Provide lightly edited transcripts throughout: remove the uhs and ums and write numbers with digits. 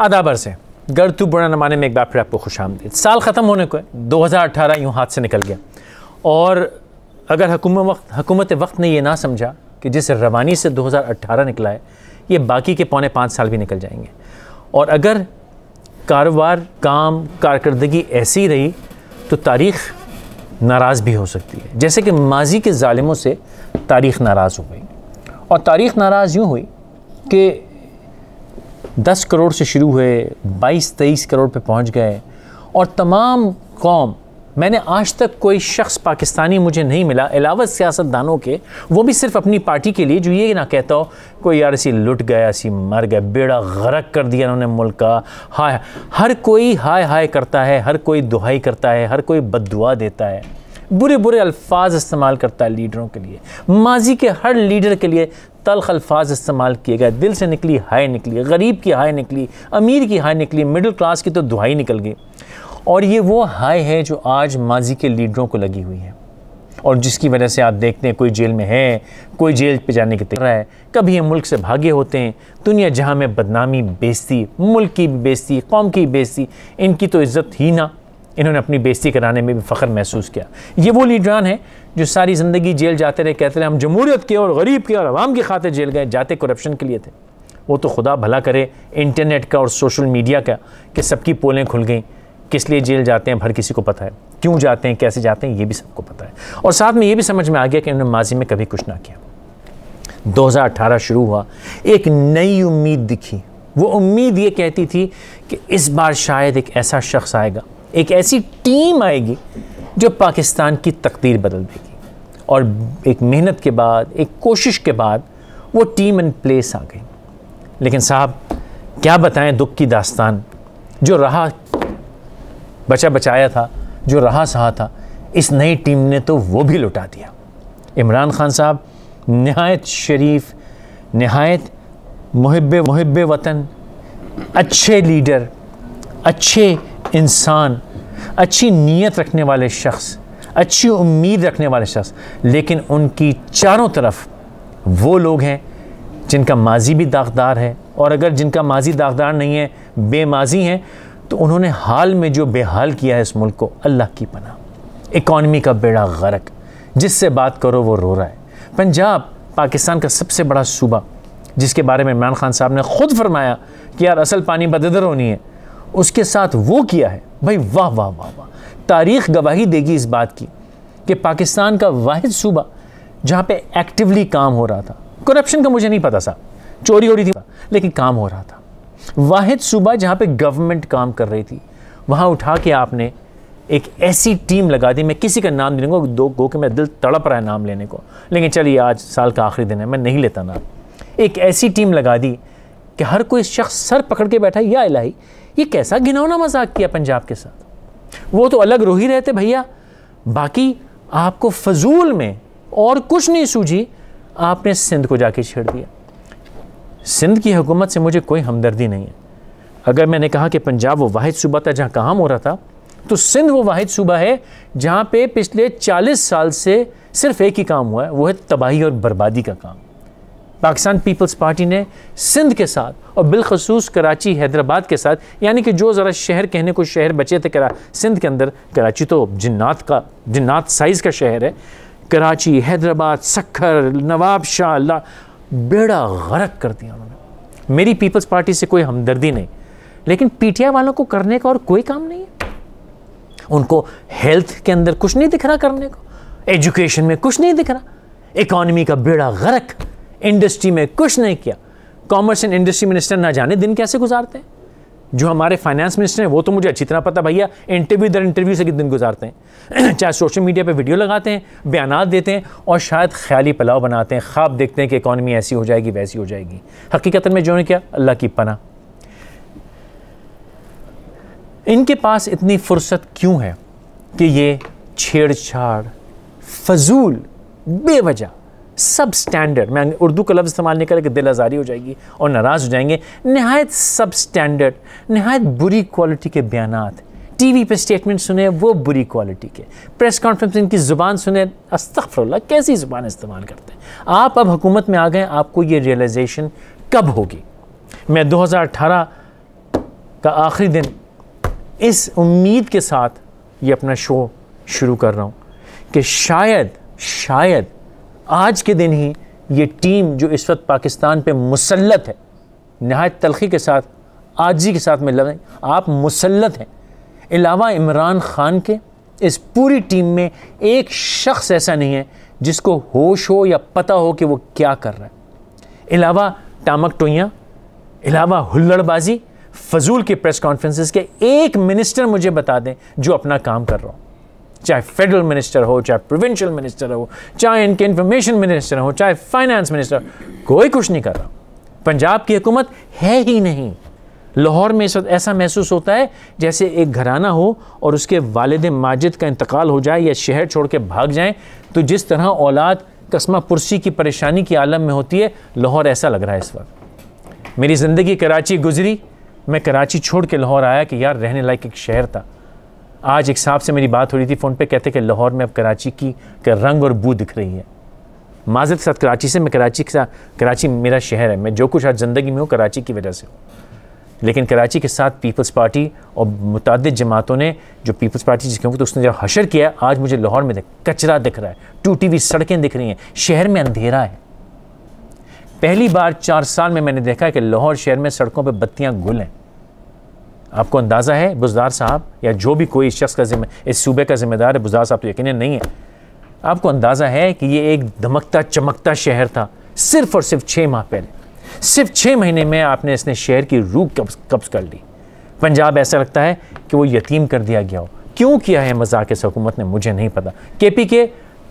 आदाब अर्ज़ है, गर तू बुरा न माने में एक बार फिर आपको खुशामदीद। साल ख़त्म होने को है, 2018 यूँ हाथ से निकल गया। और अगर हुकूमत वक्त ने ये ना समझा कि जिस रवानी से 2018 निकला है, ये बाकी के पौने 5 साल भी निकल जाएंगे। और अगर कारोबार, काम, कारकर्दगी ऐसी रही तो तारीख़ नाराज़ भी हो सकती है, जैसे कि माजी के ज़ालिमों से तारीख़ नाराज़ हो गई। और तारीख़ नाराज़ यूँ हुई कि 10 करोड़ से शुरू हुए, 22-23 करोड़ पे पहुंच गए। और तमाम कौम, मैंने आज तक कोई शख्स पाकिस्तानी मुझे नहीं मिला अलावा सियासतदानों के, वो भी सिर्फ अपनी पार्टी के लिए, जो ये ना कहता हो कोई यार ऐसी लुट गया, ऐसी मर गया, बेड़ा गर्क कर दिया उन्होंने मुल्क का। हाय, हर कोई हाय हाय करता है, हर कोई दुहाई करता है, हर कोई बद्दुआ देता है, बुरे बुरे अल्फाज इस्तेमाल करता है लीडरों के लिए। माजी के हर लीडर के लिए तल्ख अल्फाज इस्तेमाल किए गए। दिल से निकली हाय निकली, गरीब की हाय निकली, अमीर की हाय निकली, मिडिल क्लास की तो दुहाई निकल गई। और ये वो हाय है जो आज माजी के लीडरों को लगी हुई है, और जिसकी वजह से आप देखते हैं कोई जेल में है, कोई जेल पे जाने की तैयार है, कभी ये मुल्क से भागे होते हैं। दुनिया जहाँ में बदनामी, बेइज्जती, मुल्क की बेइज्जती, कौम की बेइज्जती, इनकी तो इज़्ज़त ही ना, इन्होंने अपनी बेइज्जती कराने में भी फ़ख्र महसूस किया। ये वो लीडरान हैं जो सारी ज़िंदगी जेल जाते रहे, कहते रहे हम जमहूरियत के और गरीब के और अवाम की खातिर जेल गए, जाते करप्शन के लिए थे। वो तो खुदा भला करे इंटरनेट का और सोशल मीडिया का कि सबकी पोलें खुल गई। किस लिए जेल जाते हैं हर किसी को पता है, क्यों जाते हैं, कैसे जाते हैं, ये भी सबको पता है। और साथ में ये भी समझ में आ गया कि इन्होंने माजी में कभी कुछ ना किया। 2018 शुरू हुआ, एक नई उम्मीद दिखी। वो उम्मीद ये कहती थी कि इस बार शायद एक ऐसा शख्स आएगा, एक ऐसी टीम आएगी जो पाकिस्तान की तकदीर बदल देगी। और एक मेहनत के बाद, एक कोशिश के बाद वो टीम इन प्लेस आ गई। लेकिन साहब क्या बताएं दुख की दास्तान, जो रहा बचा बचाया था, जो रहा सहा था, इस नई टीम ने तो वो भी लुटा दिया। इमरान खान साहब नहायत शरीफ, नहायत मुहिब्बे वतन, अच्छे लीडर, अच्छे इंसान, अच्छी नीयत रखने वाले शख्स, अच्छी उम्मीद रखने वाले शख्स, लेकिन उनकी चारों तरफ वो लोग हैं जिनका माजी भी दागदार है। और अगर जिनका माजी दागदार नहीं है, बेमाजी हैं, तो उन्होंने हाल में जो बेहाल किया है इस मुल्क को, अल्लाह की पनाह। इकॉनमी का बेड़ा गर्क, जिससे बात करो वो रो रहा है। पंजाब पाकिस्तान का सबसे बड़ा सूबा, जिसके बारे में इमरान खान साहब ने खुद फरमाया कि यार असल पानी बददर होनी है, उसके साथ वो किया है। भाई वाह वाह वाह वाह। तारीख़ गवाही देगी इस बात की कि पाकिस्तान का वाहिद सूबा जहाँ पे एक्टिवली काम हो रहा था, करप्शन का मुझे नहीं पता साहब, चोरी हो रही थी लेकिन काम हो रहा था, वाहिद सूबा जहाँ पे गवर्नमेंट काम कर रही थी, वहाँ उठा के आपने एक ऐसी टीम लगा दी। मैं किसी का नाम नहीं लूँगा, दो गो के मेरा दिल तड़प रहा है नाम लेने को, लेकिन चलिए आज साल का आखिरी दिन है, मैं नहीं लेता नाम। एक ऐसी टीम लगा दी कि हर कोई शख्स सर पकड़ के बैठा, या इलाही ये कैसा घिनौना मजाक किया पंजाब के साथ। वो तो अलग रो ही रहे थे भैया, बाकी आपको फजूल में और कुछ नहीं सूझी, आपने सिंध को जाके छेड़ दिया। सिंध की हुकूमत से मुझे कोई हमदर्दी नहीं है। अगर मैंने कहा कि पंजाब वो वाहिद सूबा था जहाँ काम हो रहा था, तो सिंध वो वाहिद सूबा है जहाँ पे पिछले 40 साल से सिर्फ एक ही काम हुआ है, वो है तबाही और बर्बादी का काम। पाकिस्तान पीपल्स पार्टी ने सिंध के साथ और बिलखसूस कराची, हैदराबाद के साथ, यानी कि जो ज़रा शहर कहने को शहर बचे थे सिंध के अंदर, कराची तो जिन्नात साइज़ का शहर है, कराची, हैदराबाद, सक्खर, नवाब शाह, बेड़ा गर्क कर दिया उन्होंने। मेरी पीपल्स पार्टी से कोई हमदर्दी नहीं, लेकिन पीटीआई वालों को करने का और कोई काम नहीं है। उनको हेल्थ के अंदर कुछ नहीं दिख रहा करने को, एजुकेशन में कुछ नहीं दिख रहा, इकॉनमी का बेड़ा गर्क, इंडस्ट्री में कुछ नहीं किया। कॉमर्स एंड इंडस्ट्री मिनिस्टर ना जाने दिन कैसे गुजारते हैं, जो हमारे फाइनेंस मिनिस्टर हैं वो तो मुझे अच्छी तरह पता भैया, इंटरव्यू दर इंटरव्यू से दिन गुजारते हैं। चाहे सोशल मीडिया पे वीडियो लगाते हैं, बयानात देते हैं और शायद ख्याली पुलाव बनाते हैं, ख्वाब देखते हैं कि इकॉनमी ऐसी हो जाएगी वैसी हो जाएगी। हकीकत में जो ने किया, अल्लाह की पनाह। इनके पास इतनी फुर्सत क्यों है कि ये छेड़छाड़, फजूल, बेवजह, सब स्टैंडर्ड, मैं उर्दू का लफ्ज़ इस्तेमाल नहीं करें कि दिल आज़ारी हो जाएगी और नाराज़ हो जाएंगे, नहायत सब स्टैंडर्ड, नहायत बुरी क्वालिटी के बयानात, टीवी पे स्टेटमेंट सुने वो बुरी क्वालिटी के, प्रेस कॉन्फ्रेंस इनकी ज़ुबान सुने, अस्तग़फिरुल्लाह कैसी ज़ुबान इस्तेमाल करते हैं। आप अब हुकूमत में आ गए, आपको ये रियलाइजेशन कब होगी? मैं 2018 का आखिरी दिन इस उम्मीद के साथ ये अपना शो शुरू कर रहा हूँ कि शायद आज के दिन ही ये टीम जो इस वक्त पाकिस्तान पे मुसल्लत है, नहायत तलखी के साथ, आजी के साथ में लड़ें, आप मुसल्लत हैं। अलावा इमरान खान के इस पूरी टीम में एक शख्स ऐसा नहीं है जिसको होश हो या पता हो कि वो क्या कर रहा है। अलावा टामक टोइयाँ, अलावा हुल्लड़बाजी, फजूल के प्रेस कॉन्फ्रेंसेस के एक मिनिस्टर मुझे बता दें जो अपना काम कर रहा हो, चाहे फेडरल मिनिस्टर हो, चाहे प्रोविंशियल मिनिस्टर हो, चाहे इनके इंफॉर्मेशन मिनिस्टर हो, चाहे फाइनेंस मिनिस्टर, कोई कुछ नहीं कर रहा। पंजाब की हुकूमत है ही नहीं। लाहौर में इस वक्त ऐसा महसूस होता है जैसे एक घराना हो और उसके वालिद माजिद का इंतकाल हो जाए या शहर छोड़ के भाग जाएं, तो जिस तरह औलाद कसमा पुरसी की परेशानी की आलम में होती है, लाहौर ऐसा लग रहा है इस वक्त। मेरी ज़िंदगी कराची गुजरी, मैं कराची छोड़ के लाहौर आया कि यार रहने लायक एक शहर था। आज एक साहब से मेरी बात हो रही थी फ़ोन पे, कहते कि लाहौर में अब कराची की रंग और बू दिख रही है। माज़रत के साथ कराची से, मैं कराची मेरा शहर है, मैं जो कुछ आज ज़िंदगी में हूँ कराची की वजह से हूँ। लेकिन कराची के साथ पीपल्स पार्टी और मुताद्दिद जमातों ने जो पीपल्स पार्टी जिसके तो उसने जब हशर किया, आज मुझे लाहौर में कचरा दिख रहा है, टूटी हुई सड़कें दिख रही हैं, शहर में अंधेरा है। पहली बार 4 साल में मैंने देखा है कि लाहौर शहर में सड़कों पर बत्तियां गुल हैं। आपको अंदाज़ा है बुज़दार साहब या जो भी कोई शख्स का इस सूबे का जिम्मेदार है, बुज़दार साहब तो यकीनन नहीं है, आपको अंदाज़ा है कि ये एक धमकता चमकता शहर था सिर्फ और सिर्फ 6 माह पहले। सिर्फ 6 महीने में आपने इसने शहर की रूह कब्ज़ कर ली। पंजाब ऐसा लगता है कि वो यतीम कर दिया गया हो। क्यों किया है मजाक इस हुकूमत ने, मुझे नहीं पता। केपी के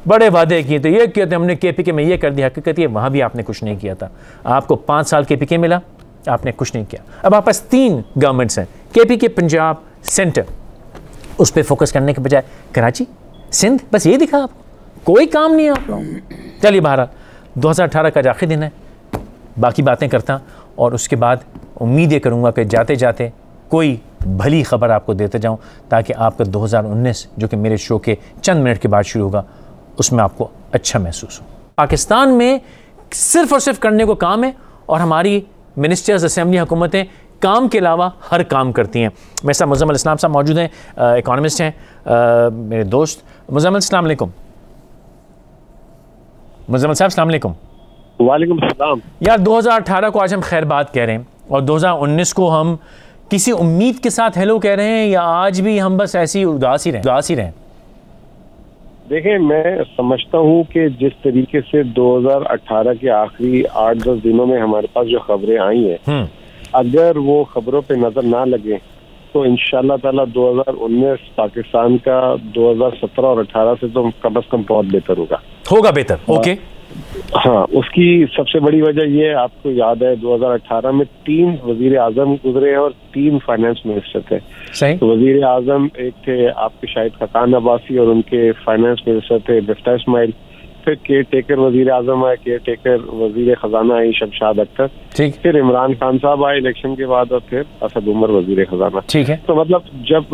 बड़े वादे किए तो ये कहते हमने केपी के में ये कर दिया, हकीकत ये वहाँ भी आपने कुछ नहीं किया था। आपको 5 साल केपी के मिला, आपने कुछ नहीं किया। अब आप पास 3 गवर्नमेंट्स हैं, केपी के, पंजाब, सेंटर। उस पर फोकस करने के बजाय कराची, सिंध, बस ये दिखा आपको, कोई काम नहीं है आप लोग। चलिए बहरहाल 2018 का आखिरी दिन है, बाकी बातें करता और उसके बाद उम्मीद ये करूँगा कि जाते जाते कोई भली खबर आपको देते जाऊँ, ताकि आपका 2019 जो कि मेरे शो के चंद मिनट के बाद शुरू होगा, उसमें आपको अच्छा महसूस हो। पाकिस्तान में सिर्फ और सिर्फ करने को काम है और हमारी मिनिस्टर्स, असेंबली, हुकूमतें काम के अलावा हर काम करती हैं। मेरे साथ मुज़म्मिल इस्लाम साहब मौजूद हैं, इकोनॉमिस्ट हैं, मेरे दोस्त। मुज़म्मिल अस्सलाम वालेकुम। मुज़म्मिल साहब अस्सलाम वालेकुम। वालेकुम सलाम। यार 2018 को आज हम खैर बात कह रहे हैं और 2019 को हम किसी उम्मीद के साथ हेलो कह रहे हैं, या आज भी हम बस ऐसे ही उदास ही रहें? देखें, मैं समझता हूँ कि जिस तरीके से 2018 के आखिरी 8-10 दिनों में हमारे पास जो खबरें आई हैं, अगर वो खबरों पे नजर ना लगे तो इंशाल्लाह ताला 2019 पाकिस्तान का 2017 और 18 से तो कम से कम बहुत बेहतर होगा बेहतर। ओके। हाँ, उसकी सबसे बड़ी वजह ये है, आपको याद है 2018 में 3 वजीर आजम गुजरे हैं और 3 फाइनेंस मिनिस्टर थे। सही। तो वजीर आजम एक थे आपके शाहिद खकान अब्बासी और उनके फाइनेंस मिनिस्टर थे मिफ्ता इस्माइल। फिर केयर टेकर वजीर आजम आए, केयर टेकर वजीर खजाना आई शमशाद अख्तर। ठीक। फिर इमरान खान साहब आए इलेक्शन के बाद और फिर असद उमर वजीर खजाना। ठीक है। तो मतलब जब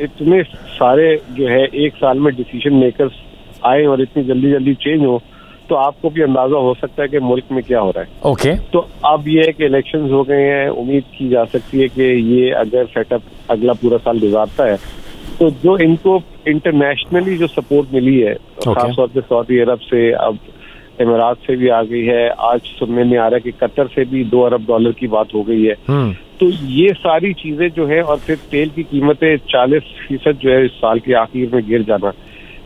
इतने सारे जो है एक साल में डिसीजन मेकर्स आए और इतनी जल्दी चेंज हो, तो आपको भी अंदाजा हो सकता है कि मुल्क में क्या हो रहा है। ओके। तो अब ये है कि इलेक्शंस हो गए हैं, उम्मीद की जा सकती है कि ये अगर सेटअप अगला पूरा साल गुजारता है तो जो इनको इंटरनेशनली जो सपोर्ट मिली है, खासतौर पे सऊदी अरब से, अब इमारात से भी आ गई है, आज सुनने में आ रहा है कि कतर से भी $2 अरब की बात हो गई है। तो ये सारी चीजें जो है, और फिर तेल की कीमतें 40% जो है इस साल के आखिर में गिर जाना,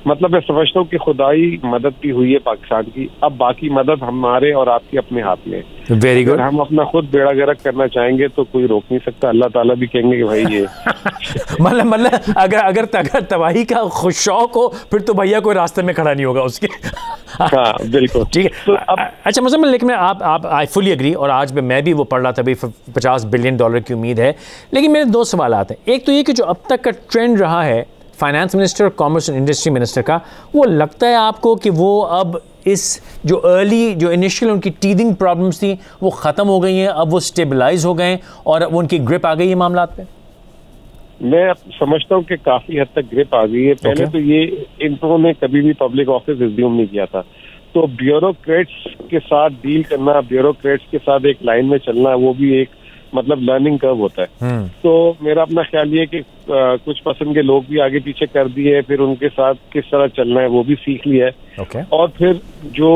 मतलब मैं समझता हूँ कि खुदाई मदद भी हुई है पाकिस्तान की। अब बाकी मदद हमारे और आपके अपने हाथ में है। Very good. हम अपना खुद बेड़ा गर्क करना चाहेंगे तो कोई रोक नहीं सकता। अल्लाह ताला भी कहेंगे कि भाई ये मतलब अगर तबाही का खुश शौक हो फिर तो भैया कोई रास्ते में खड़ा नहीं होगा उसके। हाँ बिल्कुल। ठीक है। तो अच्छा मुझे, लेकिन आप आई फुली एग्री, और आज मैं भी वो पढ़ रहा था, भाई $50 बिलियन की उम्मीद है। लेकिन मेरे 2 सवाल आते हैं। एक तो ये कि जो अब तक का ट्रेंड रहा है finance minister, commerce and industry minister का, वो लगता है आपको कि वो अब इस जो इनिशियल उनकी टीदिंग प्रॉब्लम्स थी वो ख़त्म हो गई हैं, अब वो स्टेबलाइज हो गए और वो उनकी ग्रिप आ गई है मामलात पे? मैं समझता हूँ कि काफी हद तक ग्रिप आ गई है। पहले तो ये इन्होंने कभी भी पब्लिक ऑफिस रिज्यूम नहीं किया था, तो ब्यूरोक्रेट्स के साथ डील करना, ब्यूरोक्रेट्स के साथ एक लाइन में चलना, वो भी एक मतलब लर्निंग कर्व होता है। तो मेरा अपना ख्याल ये कि कुछ पसंद के लोग भी आगे पीछे कर दिए, फिर उनके साथ किस तरह चलना है वो भी सीख लिया है। और फिर जो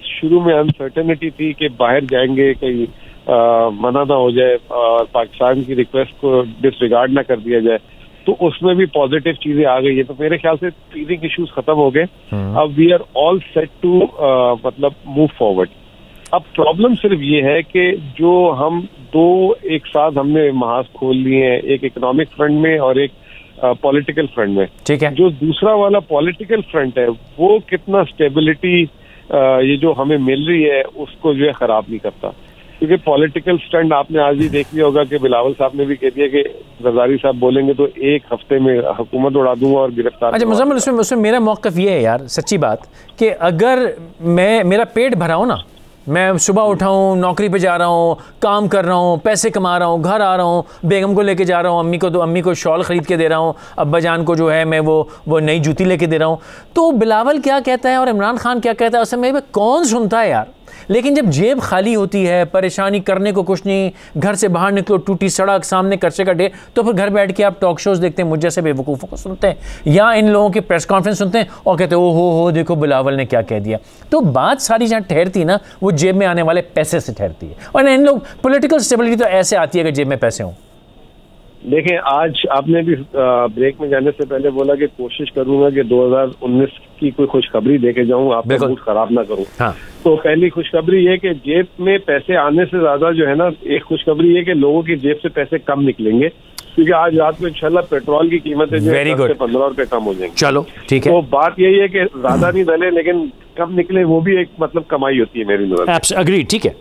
शुरू में अनसर्टेनिटी थी कि बाहर जाएंगे कहीं मना ना हो जाए और पाकिस्तान की रिक्वेस्ट को डिसरिगार्ड ना कर दिया जाए, तो उसमें भी पॉजिटिव चीजें आ गई है। तो मेरे ख्याल से टीजिंग इश्यूज खत्म हो गए। अब we are all set to मतलब मूव फॉरवर्ड। अब प्रॉब्लम सिर्फ ये है कि जो हम दो एक साथ हमने महाज खोल लिए हैं, एक इकोनॉमिक फ्रंट में और एक पॉलिटिकल फ्रंट में। ठीक है। जो दूसरा वाला पॉलिटिकल फ्रंट है वो कितना स्टेबिलिटी ये जो हमें मिल रही है उसको जो है खराब नहीं करता। क्योंकि पॉलिटिकल स्टंट आपने आज ही देख लिया होगा कि बिलावल साहब ने भी कह दिया कि जरदारी साहब बोलेंगे तो एक हफ्ते में हुकूमत उड़ा दूंगा और गिरफ्तार। अच्छा मुज़म्मिल, उसमें मेरा मौक़िफ़ ये है यार, सच्ची बात, कि अगर मेरा पेट भरा हो ना, मैं सुबह उठा हूँ, नौकरी पे जा रहा हूँ, काम कर रहा हूँ, पैसे कमा रहा हूँ, घर आ रहा हूँ, बेगम को लेके जा रहा हूँ, अम्मी को शॉल ख़रीद के दे रहा हूँ, अब्बा जान को जो है मैं वो नई जूती लेके दे रहा हूँ, तो बिलावल क्या कहता है और इमरान खान क्या कहता है उस समय में कौन सुनता है यार। लेकिन जब जेब खाली होती है, परेशानी करने को कुछ नहीं, घर से बाहर निकलो टूटी सड़क, सामने कर्चे का ढेर, तो फिर घर बैठ के आप टॉक शोज़ देखते हैं, मुझ जैसे बेवकूफ़ों को सुनते हैं या इन लोगों की प्रेस कॉन्फ्रेंस सुनते हैं और कहते हैं ओ हो देखो बिलावल ने क्या कह दिया। तो बात सारी जहाँ ठहरती ना वो जेब में आने वाले पैसे से ठहरती है। और इन लोग पॉलिटिकल स्टेबिलिटी तो ऐसे आती है अगर जेब में पैसे हों। देखें, आज आपने भी ब्रेक में जाने से पहले बोला कि कोशिश करूंगा कि 2019 की कोई खुशखबरी देके जाऊं, आपका मूड खराब ना करूं। हाँ। तो पहली खुशखबरी ये कि जेब में पैसे आने से ज्यादा जो है ना, एक खुशखबरी ये कि लोगों की जेब से पैसे कम निकलेंगे, क्योंकि आज रात को इंशाल्लाह पेट्रोल की कीमतें जो है 10 से 15 रुपए कम हो जाएंगी। चलो ठीक है। तो बात यही है कि ज्यादा नहीं डले लेकिन कम निकले, वो भी एक मतलब कमाई होती है मेरी नजर में। एग्री, ठीक है।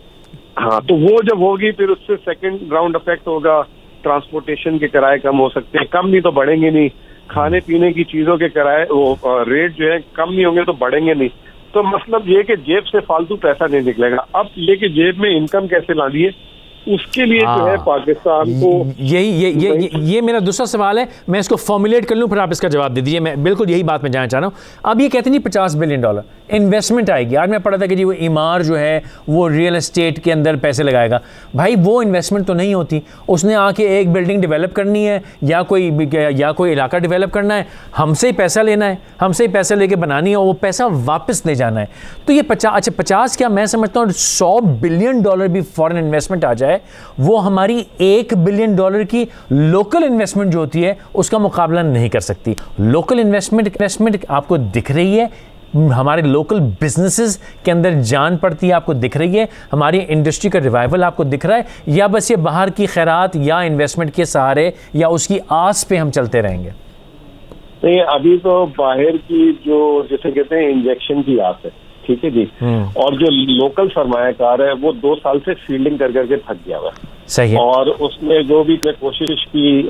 हाँ, तो वो जब होगी फिर उससे सेकंड राउंड इफेक्ट होगा, ट्रांसपोर्टेशन के किराए कम हो सकते हैं, कम नहीं तो बढ़ेंगे नहीं, खाने पीने की चीजों के किराए वो रेट जो है कम नहीं होंगे तो बढ़ेंगे नहीं। तो मतलब ये कि जेब से फालतू पैसा नहीं निकलेगा। अब ये कि जेब में इनकम कैसे लानी है उसके लिए जो है पाकिस्तान को ये मेरा दूसरा सवाल है, मैं इसको फॉर्मुलेट कर लूँ फिर आप इसका जवाब दे दीजिए। मैं बिल्कुल यही बात मैं जानना चाह रहा हूँ। अब ये कहते नहीं $50 बिलियन इन्वेस्टमेंट आएगी। आज मैं पढ़ा था कि जी वो इमार जो है वो रियल एस्टेट के अंदर पैसे लगाएगा। भाई वो इन्वेस्टमेंट तो नहीं होती, उसने आके एक बिल्डिंग डेवलप करनी है या कोई इलाका डेवलप करना है, हमसे ही पैसा लेना है, हमसे ही पैसा लेके बनानी है और वो पैसा वापस ले जाना है। तो ये 50 क्या, मैं समझता हूँ $100 बिलियन भी फॉरेन इन्वेस्टमेंट आ जाए, वो हमारी $1 बिलियन की लोकल इन्वेस्टमेंट जो होती है उसका मुकाबला नहीं कर सकती। लोकल इन्वेस्टमेंट आपको दिख रही है, हमारे लोकल बिजनेसेस के अंदर जान पड़ती है आपको दिख रही है, हमारी इंडस्ट्री का रिवाइवल आपको दिख रहा है, या बस ये बाहर की खैरात या इन्वेस्टमेंट के सहारे या उसकी आस पे हम चलते रहेंगे? नहीं, अभी तो बाहर की जो जैसे कहते हैं इंजेक्शन की आस है, ठीक है जी। और जो लोकल सरमायाकार है वो 2 साल से फील्डिंग कर करके थक गया हुआ है। सही है। और उसने जो भी कोशिश की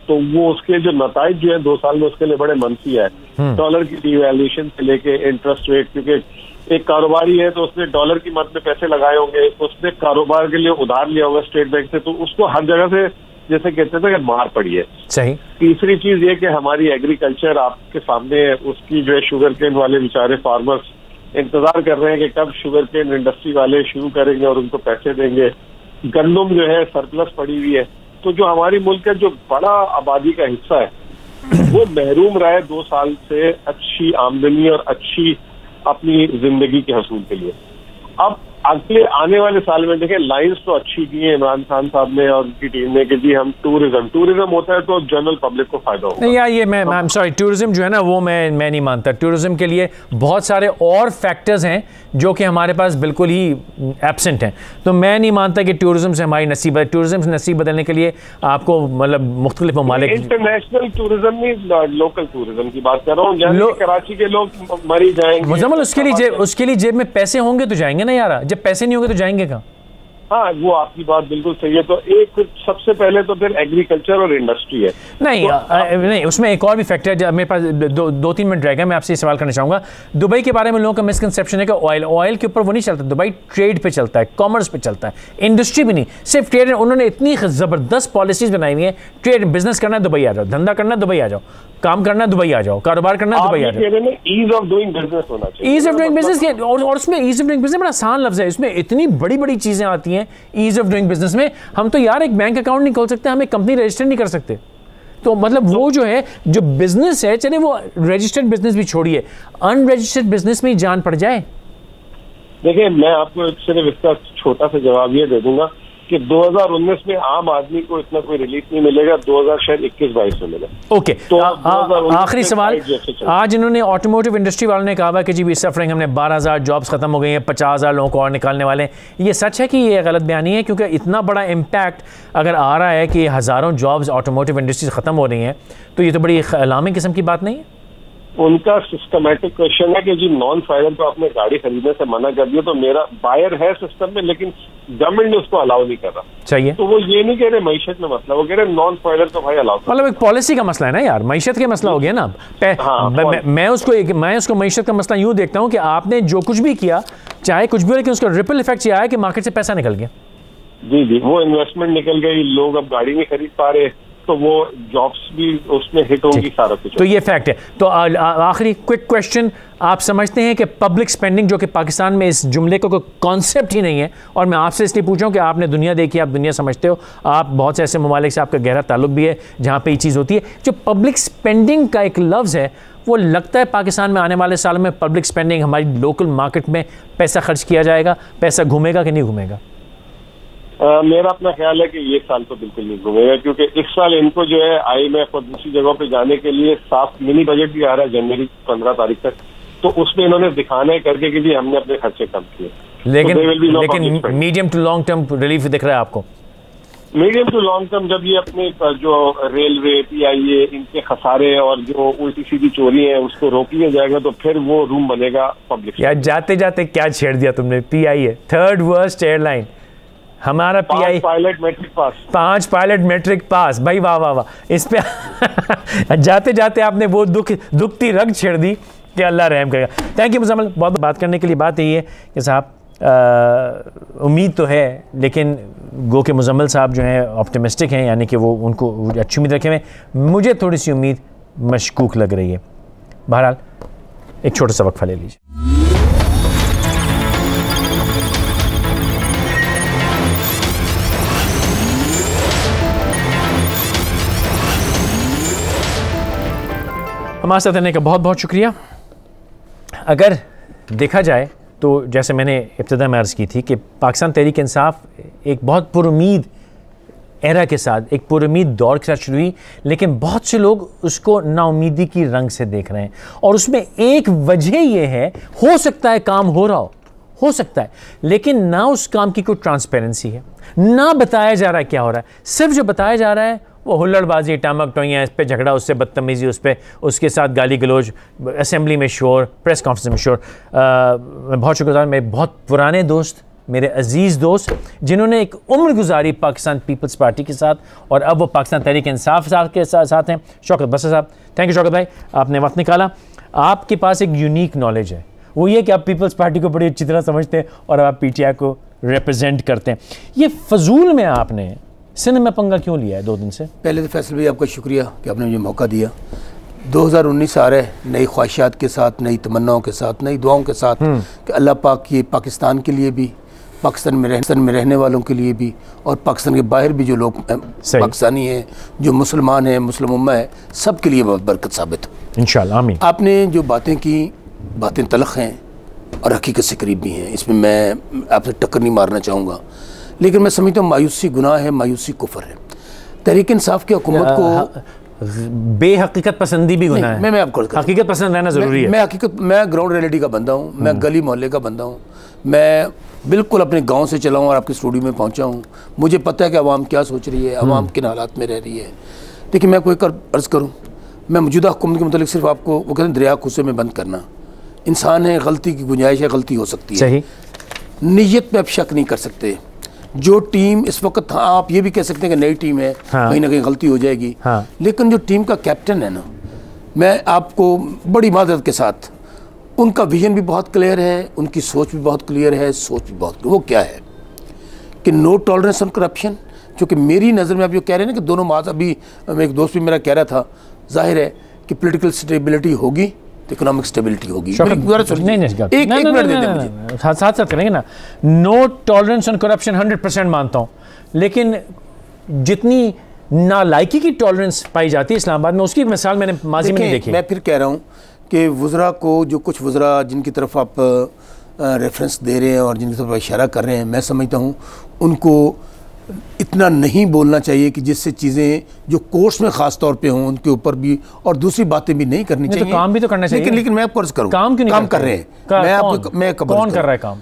तो वो उसके जो नताइज जो है 2 साल में उसके लिए बड़े मनफी है। डॉलर की डिवैल्यूएशन से लेके इंटरेस्ट रेट, क्योंकि एक कारोबारी है तो उसने डॉलर की मद में पैसे लगाए होंगे, उसने कारोबार के लिए उधार लिया होगा स्टेट बैंक से, तो उसको हर जगह से जैसे कहते थे कि मार पड़ी है। सही। तीसरी चीज ये कि हमारी एग्रीकल्चर आपके सामने है, उसकी जो है शुगर केन वाले बेचारे फार्मर्स इंतजार कर रहे हैं कि कब शुगर केन इंडस्ट्री वाले शुरू करेंगे और उनको पैसे देंगे। गंदम जो है सरप्लस पड़ी हुई है। तो जो हमारी मुल्क का जो बड़ा आबादी का हिस्सा है वो महरूम रहा है 2 साल से अच्छी आमदनी और अच्छी अपनी जिंदगी के हसूल के लिए। अब अगले आने वाले साल में देखें, लाइंस तो अच्छी की है इमरान खान साहब ने और उनकी टीम ने कि जी हम टूरिज्म होता है तो जनरल पब्लिक को फायदा होगा। नहीं यार, ये मैं सॉरी, टूरिज्म जो है ना वो मैं नहीं मानता। टूरिज्म के लिए बहुत सारे और फैक्टर्स हैं जो कि हमारे पास बिल्कुल ही एब्सेंट हैं। तो मैं नहीं मानता कि टूरिज्म से हमारी नसीब है। टूरिज्म से नसीब बदलने के लिए आपको मतलब मुख्तलिफ ममालिक, इंटरनेशनल टूरिज्म नहीं, लोकल टूरिज्म की बात कर रहा हूँ। कराची के लोग मरी जाएंगे, मुजम्मिल उसके लिए जेब में पैसे होंगे तो जाएंगे ना यार, जब पैसे नहीं होंगे तो जाएंगे कहाँ? हाँ, वो आपकी बात बिल्कुल सही है। तो एक सबसे पहले तो फिर एग्रीकल्चर और इंडस्ट्री है। नहीं उसमें एक और भी फैक्टर है। मेरे पास 2-3 मिनट रहेगा, मैं आपसे सवाल करना चाहूँगा। दुबई के बारे में लोगों का मिसकंसेप्शन है कि ऑयल के ऊपर वो नहीं चलता, दुबई ट्रेड पे चलता है, कॉमर्स पे चलता है, इंडस्ट्री भी नहीं, सिर्फ ट्रेड। उन्होंने इतनी ज़बरदस्त पॉलिसीज़ बनाई हुई है, ट्रेड बिजनेस करना है दुबई आ जाओ, धंधा करना है दुबई आ जाओ, काम करना है दुबई आ जाओ, कारोबार करना है दुबई आ जाओ। ईज ऑफ डूइंग बिजनेस होना चाहिए। ईज ऑफ डूइंग बिजनेस और उसमें ईज ऑफ डूइंग बिजनेस बड़ा आसान लफ्ज़ है। इसमें इतनी बड़ी बड़ी चीज़ें आती हैं है ईज ऑफ डूइंग बिजनेस में। हम तो यार एक बैंक अकाउंट नहीं खोल सकते, हम एक कंपनी रजिस्टर नहीं कर सकते। तो मतलब वो जो है जो बिजनेस है, चले वो रजिस्टर्ड बिजनेस भी छोड़िए, अनरजिस्टर्ड बिजनेस में ही जान पड़ जाए। देखिए, मैं आपको सिर्फ इसका छोटा सा जवाब ये दे दूंगा कि 2019 में आम आदमी को इतना कोई रिलीफ नहीं मिलेगा, 2021-22 में मिलेगा। ओके, तो आखिरी सवाल, आज इन्होंने ऑटोमोटिव इंडस्ट्री वालों ने कहा कि जी वी सफरिंग, हमने 12,000 जॉब्स खत्म हो गई हैं, 50,000 लोगों को और निकालने वाले हैं। ये सच है कि ये गलत बयानी है? क्योंकि इतना बड़ा इम्पैक्ट अगर आ रहा है कि हज़ारों जॉब्स ऑटोमोटिव इंडस्ट्री ख़त्म हो रही हैं, तो ये तो बड़ी अलार्मिंग किस्म की बात नहीं है? उनका सिस्टमैटिक क्वेश्चन है कि जी नॉन फाइलर को आपने गाड़ी खरीदने से मना कर दिया, तो मेरा बायर है सिस्टम में लेकिन गवर्नमेंट ने उसको अलाउ नहीं कर रहा। चाहिए तो वो ये नहीं कह रहे मईशत में मसला, वो कह रहे नॉन फाइलर तो भाई अलाउ। मतलब एक पॉलिसी का मसला है ना यार, मईशत का मसला हो गया ना। हाँ, मैं उसको मईशत का मसला यूँ देखता हूँ कि आपने जो कुछ भी किया, चाहे कुछ भी हो, लेकिन उसका रिपल इफेक्ट ये आया कि मार्केट से पैसा निकल गया। जी, वो इन्वेस्टमेंट निकल गई, लोग अब गाड़ी नहीं खरीद पा रहे, तो वो जॉब्स भी उसमें हिट होंगी, सारा कुछ। तो ये फैक्ट है। तो आखिरी क्विक क्वेश्चन, आप समझते हैं कि पब्लिक स्पेंडिंग, जो कि पाकिस्तान में इस जुमले का कोई कॉन्सेप्ट ही नहीं है, और मैं आपसे इसलिए पूछ रहा हूँ कि आपने दुनिया देखी, आप दुनिया समझते हो, आप बहुत से ऐसे ममालिक से आपका गहरा ताल्लुक भी है जहाँ पे ये चीज़ होती है, जो पब्लिक स्पेंडिंग का एक लफ्ज़ है, वो लगता है पाकिस्तान में आने वाले सालों में पब्लिक स्पेंडिंग, हमारी लोकल मार्केट में पैसा खर्च किया जाएगा, पैसा घूमेगा कि नहीं घूमेगा? मेरा अपना ख्याल है कि ये साल तो बिल्कुल नहीं घूमेगा, क्योंकि इस साल इनको जो है IMF और दूसरी जगहों पे जाने के लिए साफ मिनी बजट भी आ रहा है जनवरी 15 तारीख तक, तो उसमें इन्होंने दिखाना है करके कि जी हमने अपने खर्चे कम किए। लेकिन medium to long term relief दिख रहा है आपको? मीडियम टू लॉन्ग टर्म जब ये अपने जो रेलवे, PIA, इनके खसारे और जो उल्टी सीधी चोरी है उसको रोक लिया जाएगा, तो फिर वो रूम बनेगा पब्लिक। यार जाते जाते क्या छेड़ दिया तुमने, PIA थर्ड वर्स्ट एयरलाइन, हमारा PI pilot matric pass, 5 pilot matric pass, भाई वाह वाह वाह। इस पे जाते जाते आपने वो दुखती रग छेड़ दी कि अल्लाह रहम करेगा। थैंक यू मुजम्मिल, बहुत बात करने के लिए। बात यही है कि साहब उम्मीद तो है, लेकिन गो के मुजम्मिल साहब जो हैं ऑप्टिमिस्टिक हैं, यानी कि वो उनको अच्छी उम्मीद रखे हुए, मुझे थोड़ी सी उम्मीद मशकूक लग रही है। बहरहाल एक छोटा सा वक्फा ले लीजिए। हमारे साथ रहने का बहुत बहुत शुक्रिया। अगर देखा जाए तो जैसे मैंने इब्तिदा में अर्ज़ की थी कि पाकिस्तान तहरीक इंसाफ एक बहुत पुरुमीद एरा के साथ, एक पुरुमीद दौर के साथ शुरू हुई, लेकिन बहुत से लोग उसको नाउमीदी की रंग से देख रहे हैं, और उसमें एक वजह यह है, हो सकता है काम हो रहा हो सकता है, लेकिन ना उस काम की कोई ट्रांसपेरेंसी है, ना बताया जा रहा है क्या हो रहा है। सिर्फ जो बताया जा रहा है वो हुल्लड़बाजी, टामक टोइयाँ, इस पे झगड़ा, उससे बदतमीज़ी, उस पर उसके साथ गाली गलोच, असेंबली में शोर, प्रेस कॉन्फ्रेंस में शोर। मैं बहुत शुक्रगुज़ार, मेरे बहुत पुराने दोस्त, मेरे अजीज़ दोस्त, जिन्होंने एक उम्र गुजारी पाकिस्तान पीपल्स पार्टी के साथ, और अब वो पाकिस्तान तहरीक इंसाफ के साथ हैं। शौकत बसर साहब, थैंक यू शौकत भाई, आपने वक्त निकाला। आपके पास एक यूनिक नॉलेज है, वो ये कि आप पीपल्स पार्टी को बड़ी अच्छी तरह समझते हैं और आप PTI को रिप्रेजेंट करते हैं। ये फजूल में आपने सिंध में पंगा क्यों लिया है 2 दिन से? पहले तो फैसल भाई आपका शुक्रिया कि आपने मुझे मौका दिया। 2019 आ रहा है नई ख्वाहिशात के साथ, नई तमन्नाओं के साथ, नई दुआओं के साथ कि अल्लाह पाक ये पाकिस्तान के लिए भी, पाकिस्तान में रहने वालों के लिए भी, और पाकिस्तान के बाहर भी जो लोग पाकिस्तानी हैं, जो मुसलमान हैं, मुस्लिम उम्मा है, सब के लिए बहुत बरकत साबित हो इंशाअल्लाह, आमीन। आपने जो बातें की, बातें तलख हैं और हकीकत से करीब भी हैं, इसमें मैं आपसे टक्कर नहीं मारना चाहूँगा, लेकिन मैं समझता हूँ मायूसी गुनाह है, मायूसी कुफर है। तहरीक इंसाफ की हुकूमत को बेहकीकत पसंदी भी गुनाह है। मैं आपको हकीकत पसंद रहना ज़रूरी है। मैं ग्राउंड रियलिटी का बंदा हूँ, मैं गली मोहल्ले का बंदा हूँ, मैं बिल्कुल अपने गांव से चला हूँ और आपके स्टूडियो में पहुँचा हूँ। मुझे पता है कि अवाम क्या सोच रही है, अवाम किन हालात में रह रही है। देखिए, मैं कोई अर्ज़ करूँ, मैं मौजूदा हुकूमत के मतलब सिर्फ आपको, वो कहते हैं दरिया खुस्से में बंद करना। इंसान है, गलती की गुंजाइश है, गलती हो सकती है, सही। नीयत पे आप शक नहीं कर सकते। जो टीम इस वक्त, हाँ आप ये भी कह सकते हैं कि नई टीम है, हाँ, कहीं ना कहीं गलती हो जाएगी, हाँ, लेकिन जो टीम का कैप्टन है ना, मैं आपको बड़ी मादत के साथ, उनका विजन भी बहुत क्लियर है, उनकी सोच भी बहुत क्लियर है, सोच भी बहुत, वो क्या है कि नो टॉलरेंस ऑन करप्शन। क्योंकि मेरी नज़र में आप जो कह रहे हैं ना कि दोनों माज, अभी एक दोस्त भी मेरा कह रहा था, जाहिर है कि पॉलिटिकल स्टेबिलिटी होगी तो इकोनॉमिक स्टेबिलिटी होगी। नहीं साथ साथ करेंगे ना। नो टॉलरेंस ऑन करप्शन 100% मानता हूँ, लेकिन जितनी नालायकी की टॉलरेंस पाई जाती है इस्लामाबाद में, उसकी मिसाल मैंने माजी में नहीं देखी। मैं फिर कह रहा हूँ कि वज़रा को, जो कुछ वज़रा जिनकी तरफ आप रेफरेंस दे रहे हैं और जिनकी तरफ इशारा कर रहे हैं, मैं समझता हूँ उनको इतना नहीं बोलना चाहिए कि जिससे चीज़ें जो कोर्स में ख़ास तौर पे हों उनके ऊपर भी, और दूसरी बातें भी नहीं करनी चाहिए। तो काम भी तो करना चाहिए। लेकिन मैं आपको अर्ज़ करूँ, काम क्यों नहीं काम कर रहे हैं। मैं कौन कर रहा है काम?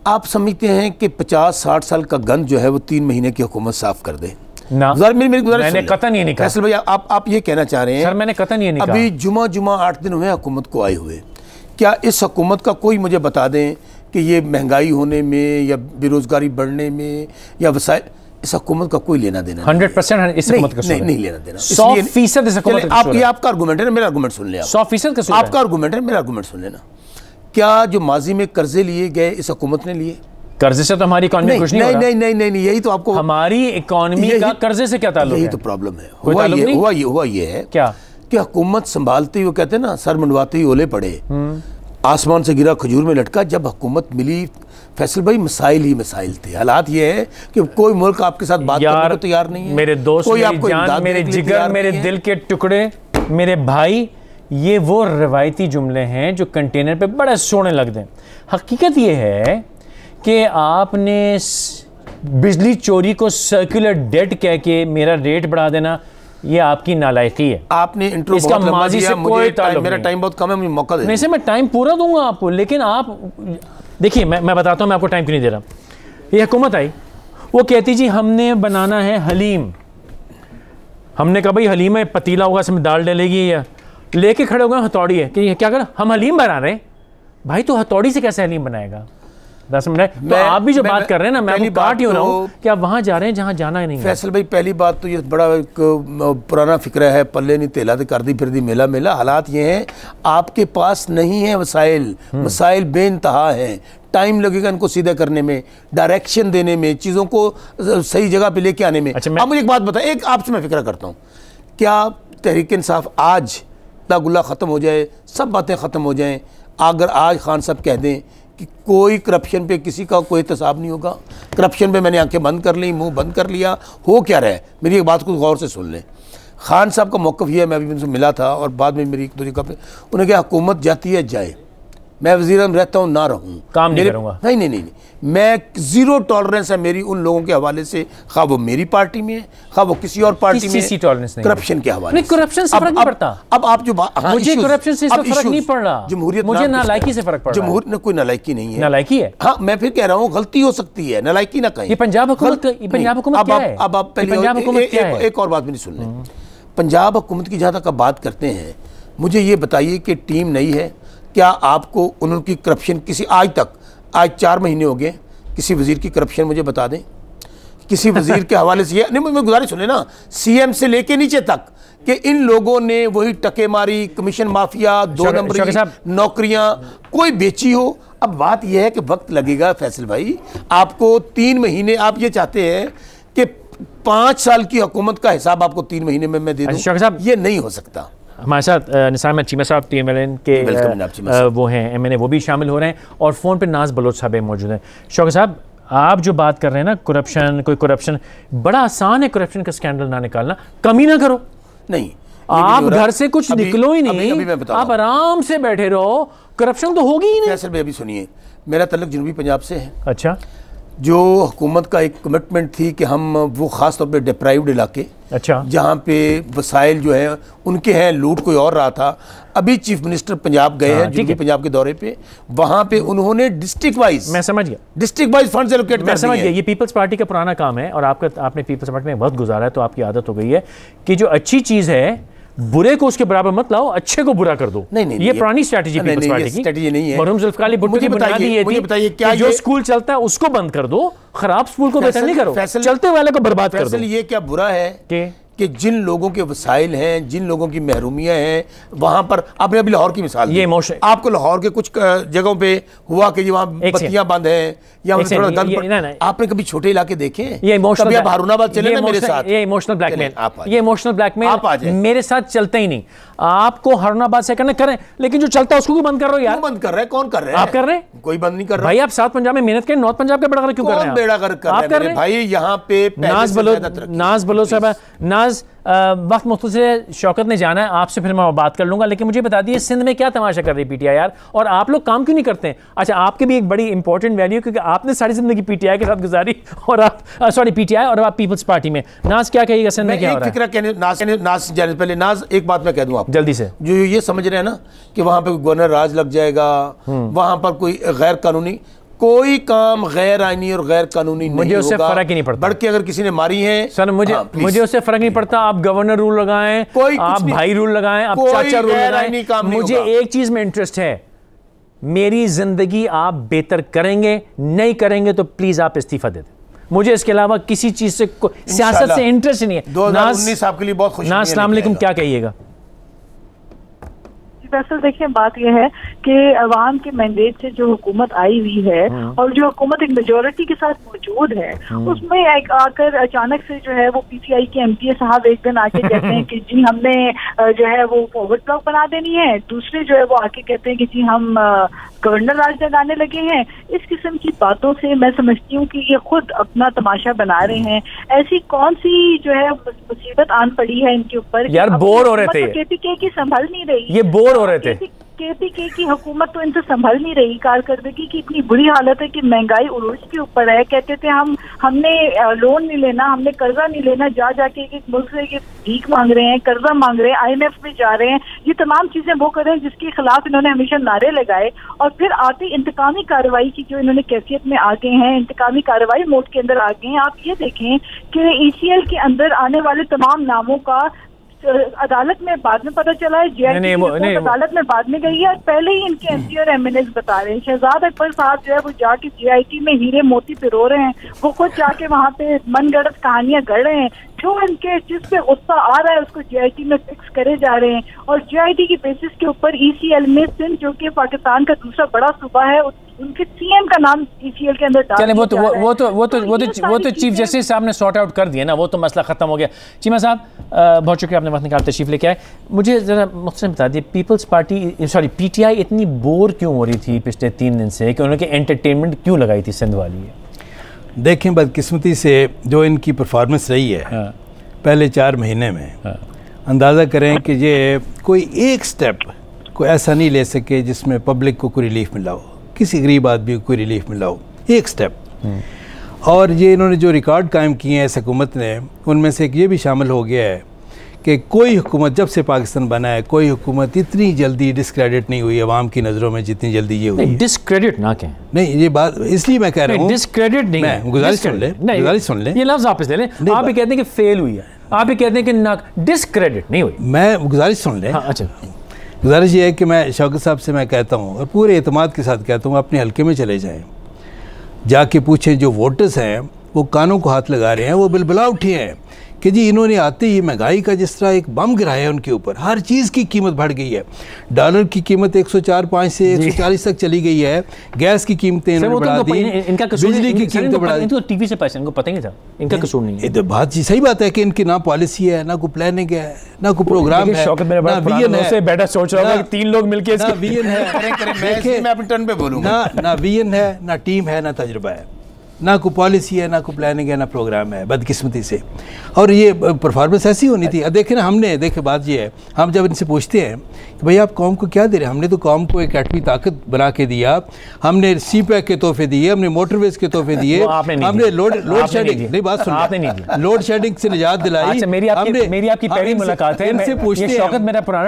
आप समझते हैं कि 50-60 साल का गंद जो है वो 3 महीने की हुकूमत साफ कर दे? ना, मैंने कतन ये नहीं कहा। फैसल भैया, आप ये कहना चाह रहे हैं? सर मैंने कतन ये नहीं कहा। अभी जुमा 8 दिन हुए हुकूमत को आए हुए, क्या इस हुकूमत का कोई मुझे बता दें कि ये महंगाई होने में या बेरोजगारी बढ़ने में या वसाइल, इस हुकूमत का कोई लेना देना 100% इस हुकूमत का नहीं लेना देना। 100% इस हुकूमत का ये आपका आर्गूमेंट है ना, मेरा आर्गूमेंट सुन लें। 100% का आपका आर्गूमेंट है, मेरा आर्गूमेंट सुन लेना। क्या जो माजी में कर्जे लिए गए इस हुकूमत ने लिए? कर्जे से तो हमारी इकोनॉमी कुछ नहीं हो रहा। नहीं, यही तो आपको, हमारी इकोनॉमी का कर्जे से क्या ताल्लुक है? यही तो प्रॉब्लम है। हुआ ये है क्या कि हुकूमत संभालते हुए, कहते हैं ना, सर मंडवाते ही ओले पड़े, आसमान से गिरा खजूर में लटका। जब हुकूमत मिली फैसल भाई, मसाइल ही मसाइल थे। हालात ये है कि कोई मुल्क आपके साथ बात करने को तैयार नहीं है। मेरे दोस्त, कोई मेरी जान, मेरे जिगर, मेरे दिल के टुकड़े, मेरे भाई, ये वो रवायती जुमले हैं जो कंटेनर पे बड़े सोने लगते हैं। हकीकत ये है कि आपने बिजली चोरी को सर्कुलर डेट कह के मेरा रेट बढ़ा देना, ये आपकी नालायकी है। आपने इंट्रो इसका माजी से कोई ताल्लुक मेरा टाइम बहुत कम है, मुझे मौका दे। वैसे मैं टाइम पूरा दूंगा आपको, लेकिन आप देखिए, मैं बताता हूँ, मैं आपको टाइम क्यों नहीं दे रहा। ये हुकूमत आई, वो कहती जी हमने बनाना है हलीम। हमने कहा भाई हलीम है, पतीला होगा, इसमें दाल डलेगी, या लेके खड़े हो गए हथौड़ी है कि क्या कर, हम हलीम बना रहे हैं। भाई तो हथौड़ी से कैसे हलीम बनाएगा? 10 मिनट। तो आप भी जो बात कर रहे हैं ना, मैं आपको काट ही हो रहा हूँ कि आप वहाँ जा रहे हैं जहाँ जाना नहीं है। फैसल भाई, पहली बात तो ये बड़ा एक पुराना फिक्र है, पल्ले नहीं तेला तो कर दी फिर दी मेला मेला। हालात ये हैं, आपके पास नहीं है वसाइल, मसाइल बेइंतहा हैं। टाइम लगेगा इनको सीधा करने में, डायरेक्शन देने में, चीज़ों को सही जगह पे लेके आने में। अब मुझे एक बात बताएं, एक आपसे मैं फिक्र करता हूँ, क्या तहरीक इंसाफ आज गुल्ला ख़त्म हो जाए, सब बातें ख़त्म हो जाएं, अगर आज खान साहब कह दें कि कोई करप्शन पे किसी का कोई एहतसाब नहीं होगा, करप्शन पे मैंने आंखें बंद कर ली, मुंह बंद कर लिया, हो क्या रहा है? मेरी एक बात को गौर से सुन लें। खान साहब का मौक़िफ़ ये है, मैं अभी उनसे मिला था और बाद में मेरी एक दो जगह पे उन्हें कहा हुकूमत जाती है जाए, मैं वज़ीर-ए-आज़म रहता हूँ ना रहूँ, काम नहीं करूँगा। नहीं, मैं ज़ीरो टॉलरेंस है मेरी उन लोगों के हवाले से, खा वो मेरी पार्टी में है, खा वो किसी और पार्टी में, करप्शन के हवाले से। करप्शन से फर्क नहीं पड़ता। अब आप जो मुझे करप्शन से फर्क नहीं पड़ रहा, जमहूरियत मुझे नालायकी से फर्क पड़ रहा है। जमहूरियत में कोई नालायकी नहीं है। नालायकी है? हाँ, मैं फिर कह रहा हूँ गलती हो सकती है, नालायकी ना कहें। ये पंजाब हुकूमत क्या है? अब आप पहले एक और बात भी नहीं सुन लें। पंजाब हुकूमत की जहाँ तक आप बात करते हैं, मुझे ये बताइए कि टीम नई है, क्या आपको उनकी करप्शन किसी आज 4 महीने हो गए, किसी वज़ीर की करप्शन मुझे बता दें? किसी वज़ीर के हवाले से ये नहीं, मैं गुजारिश सुने ना, सीएम से लेके नीचे तक कि इन लोगों ने वही टकेमारी, कमीशन माफिया, 2 नंबरी नौकरियां कोई बेची हो। अब बात यह है कि वक्त लगेगा फैसल भाई, आपको 3 महीने, आप ये चाहते हैं कि 5 साल की हुकूमत का हिसाब आपको 3 महीने में मैं दे दूं, ये नहीं हो सकता। हमारे साथ निसार में चीमा साहब TMLN के वो हैं MNA, वो भी शामिल हो रहे हैं, और फ़ोन पे नाज बलोच साहब मौजूद हैं। शौकत साहब, आप जो बात कर रहे हैं ना, करप्शन बड़ा आसान है, करप्शन का स्कैंडल ना निकालना, कमी ना करो। नहीं, आप घर से कुछ निकलो ही नहीं, आप आराम से बैठे रहो, करप्शन तो होगी ही नहीं। फैसल भाई अभी सुनिए, मेरा तल्लुक जनूबी पंजाब से है। अच्छा। जो हुकूमत का एक कमिटमेंट थी कि हम वो ख़ास तौर पे डिप्राइव्ड इलाके, अच्छा, जहाँ पे वसाइल जो है उनके हैं, लूट कोई और रहा था। अभी चीफ मिनिस्टर पंजाब गए हैं, जनूबी पंजाब के दौरे पे, वहाँ पे उन्होंने डिस्ट्रिक्ट वाइज, मैं समझ गया, डिस्ट्रिक्ट वाइज फंड एलोकेट कर दिए। समझ गया, ये पीपल्स पार्टी का पुराना काम है, और आपने पीपल्स पार्टी में बहुत गुजारा है, तो आपकी आदत हो गई है कि जो अच्छी चीज़ है बुरे को उसके बराबर मत लाओ, अच्छे को बुरा कर दो। नहीं, ये पुरानी स्ट्रैटेजी पीपल्स पार्टी की स्ट्रैटेजी नहीं है। मरहूम जुल्फ़िकार अली भुट्टो की बुनियादी ये थी, बताइए क्या जो स्कूल चलता है उसको बंद कर दो, खराब स्कूल को बेहतर नहीं करो, चलते वाले को बर्बाद कर दो। ये क्या बुरा है कि जिन लोगों के वसाइल हैं, जिन लोगों की महरूमियाँ हैं, वहाँ पर आपने अभी लाहौर की मिसाल ये इमोशन आपको लाहौर के कुछ जगहों पे हुआ कि वहाँ बत्तियाँ बंद हैं या थोड़ा गंद, आपने कभी छोटे इलाके देखे? ये इमोशनल, आप हारूनाबाद चले ना मेरे साथ, ये इमोशनल ब्लैकमेल, ये इमोशनल ब्लैकमेल मेरे साथ चलता ही नहीं। आपको हारूनाबाद से करना करें, लेकिन जो चलता है उसको भी बंद कर रहे हो यार। बंद कर रहे हैं? कौन कर रहे हैं? आप कर रहे हैं? कोई बंद नहीं कर रहा भाई। आप साउथ पंजाब में मेहनत करें, नॉर्थ पंजाब का बेड़ा गर्क क्यों कर रहे हैं? बेड़ा गर्क कर रहे हैं भाई। यहाँ पे नाज बलो साहब, नाज वक्त मुख्तसर शौकत ने जाना है, आपसे फिर मैं बात कर लूंगा, लेकिन मुझे बता दिए सिंध में क्या तमाशा कर रही पीटीआई यार, और आप लोग काम क्यों नहीं करते हैं? अच्छा, आपके भी एक बड़ी इंपॉर्टेंट वैल्यू, क्योंकि आपने सारी जिंदगी पीटीआई के साथ गुजारी, और आप सॉरी पीटीआई और आप पीपल्स पार्टी में। नाज क्या कहिएगा सिंध में क्या हो रहा है? नाज पहले नाज एक बात मैं कह दूं आपको जल्दी से, जो ये समझ रहे हैं ना कि वहां पे गवर्नर राज लग जाएगा, वहां पर कोई गैर कानूनी कोई काम गैर आईनी और गैर कानूनी नहीं होगा। मुझे उससे फर्क ही नहीं पड़ता। बढ़ के अगर किसी ने मारी है सर, मुझे उससे फर्क नहीं पड़ता। आप गवर्नर रूल लगाएं, आप भाई रूल लगाएं, आप चाचा रूल लगाएं, मुझे एक चीज में इंटरेस्ट है, मेरी जिंदगी आप बेहतर करेंगे, नहीं करेंगे तो प्लीज आप इस्तीफा दे दें। मुझे इसके अलावा किसी चीज से, सियासत से इंटरेस्ट नहीं है। 2019 आपके लिए बहुत खुशी। नाज, अस्सलाम वालेकुम, क्या कहिएगा? दरअसल देखिए, बात यह है कि अवाम के मैंडेट से जो हुकूमत आई हुई है और जो हुकूमत एक मेजोरिटी के साथ मौजूद है, उसमें एक आकर अचानक से जो है वो पीटीआई के एमपीए साहब एक दिन आके कहते हैं कि जी हमने जो है वो फॉरवर्ड ब्लॉक बना देनी है। दूसरे जो है वो आके कहते हैं कि जी हम गवर्नर राज लगाने लगे हैं। इस किस्म की बातों से मैं समझती हूँ कि ये खुद अपना तमाशा बना रहे हैं। ऐसी कौन सी जो है मुसीबत आन पड़ी है इनके ऊपर? यार बोर हो रहे थे, केपीके की संभल नहीं रही, ये बोर हो रहे थे। केपीके की हुकूमत तो इनसे संभल नहीं रही। कारकर्दगी की इतनी बुरी हालत है कि महंगाई उरूज के ऊपर है। कहते थे हमने लोन नहीं लेना, हमने कर्जा नहीं लेना, जा जाके एक मुल्क से भीख मांग रहे हैं, कर्जा मांग रहे हैं, IMF में जा रहे हैं। ये तमाम चीजें वो कर रहे हैं जिसके खिलाफ इन्होंने हमेशा नारे लगाए, और फिर आती इंतकामी कार्रवाई की जो इन्होंने कैफियत में आ गए हैं, इंतकामी कार्रवाई मोड के अंदर आ गए हैं। आप ये देखें कि ECL के अंदर आने वाले तमाम नामों का अदालत में बाद में पता चला है, JIT अदालत में बाद में गई है, और पहले ही इनके MP और MNAs बता रहे हैं। शहजाद अकबर साहब जो है वो जाके JIT में हीरे मोती पिरो रहे हैं, वो खुद जाके वहाँ पे मनगढ़ंत कहानियां गढ़ रहे हैं। जो इनके जिस पे गुस्सा आ रहा है उसको JIT में फिक्स करे जा रहे हैं, और JIT की बेसिस के ऊपर ECL में सिंध जो कि पाकिस्तान का दूसरा बड़ा सूबा है, उनके CM का नाम ECL के अंदर चले। वो तो चीफ जस्टिस साहब ने सॉर्ट आउट कर दिया ना, वो तो मसला खत्म हो गया। चीमा साहब बहुत शुक्रिया, आपने वक्त निकाल तशरीफ लेके आए। मुझे जरा मुख्तसर बता दिए, पीपल्स पार्टी सॉरी PTI इतनी बोर क्यों हो रही थी पिछले 3 दिन से, कि उन्होंने एंटरटेनमेंट क्यों लगाई थी सिंध वाली है? देखें, बदकिस्मती से जो इनकी परफॉर्मेंस रही है पहले 4 महीने में, अंदाज़ा करें कि ये कोई एक स्टेप कोई ऐसा नहीं ले सके जिसमें पब्लिक को कोई रिलीफ मिला हो, किसी गरीब आदमी को कोई रिलीफ मिला हो, एक स्टेप। और ये इन्होंने जो रिकॉर्ड कायम किए हैं इस हुकूमत ने, उनमें से एक ये भी शामिल हो गया है कि कोई हुकूमत जब से पाकिस्तान बना है, कोई हुकूमत इतनी जल्दी डिस्क्रेडिट नहीं हुई अवाम की नज़रों में जितनी जल्दी ये हुई। डिस्क्रेडिट ना कहें, नहीं ये बात इसलिए मैं कह रहा हूँ, डिस्क्रेडिट नहीं, गुजारिश सुन ले, ये लफ्ज़ वापस ले लें। आप भी कहते हैं कि फेल हुई है, आप भी कहते हैं कि ना, डिस्क्रेडिट नहीं हुई। मैं गुजारिश सुन ले। अच्छा, गुजारिश ये है कि मैं शौकत साहब से मैं कहता हूँ और पूरे एतमाद के साथ कहता हूँ, अपने हल्के में चले जाएँ, जाके पूछें जो वोटर्स हैं वो कानों को हाथ लगा रहे हैं, वो बिलबिला उठे हैं कि जी इन्होंने आते ही महंगाई का जिस तरह एक बम गिराया है उनके ऊपर, हर चीज़ की कीमत बढ़ गई है। डॉलर की कीमत 104-5 से 140 तक चली गई है, गैस की कीमतें इन्होंने बढ़ा दी, बिजली की कीमतें बढ़ा दी। टीवी से पैसे इनको पता ही नहीं था, इनका कसूर नहीं है। तो बात सही बात है कि इनकी ना पॉलिसी है, ना कोई प्लानिंग है, ना कोई प्रोग्राम है, ना विजन है। बेटा सोच रहा हूँ 3 लोग मिलकर ना विजन है, मैं अपने टर्न पे बोलूँगा, ना विजन है, ना टीम है, ना तजुर्बा है, ना कोई पॉलिसी है, ना कोई प्लानिंग है, ना प्रोग्राम है, बदकिस्मती से। और ये परफॉर्मेंस ऐसी होनी थी। अब देखें ना, हमने देखे बात ये है, हम जब इनसे पूछते हैं कि भाई आप कौम को क्या दे रहे हैं, हमने तो कौम को एक एटमी ताकत बना के दिया, हमने CPEC के तोहफे दिए, हमने मोटरवेज के तोहफे दिए, हमने लोड शेडिंग नहीं बात सुन, लोड शेडिंग से निजात दिलाई। मेरी आपकी पहली मुलाकात है, इनसे पूछते हैं,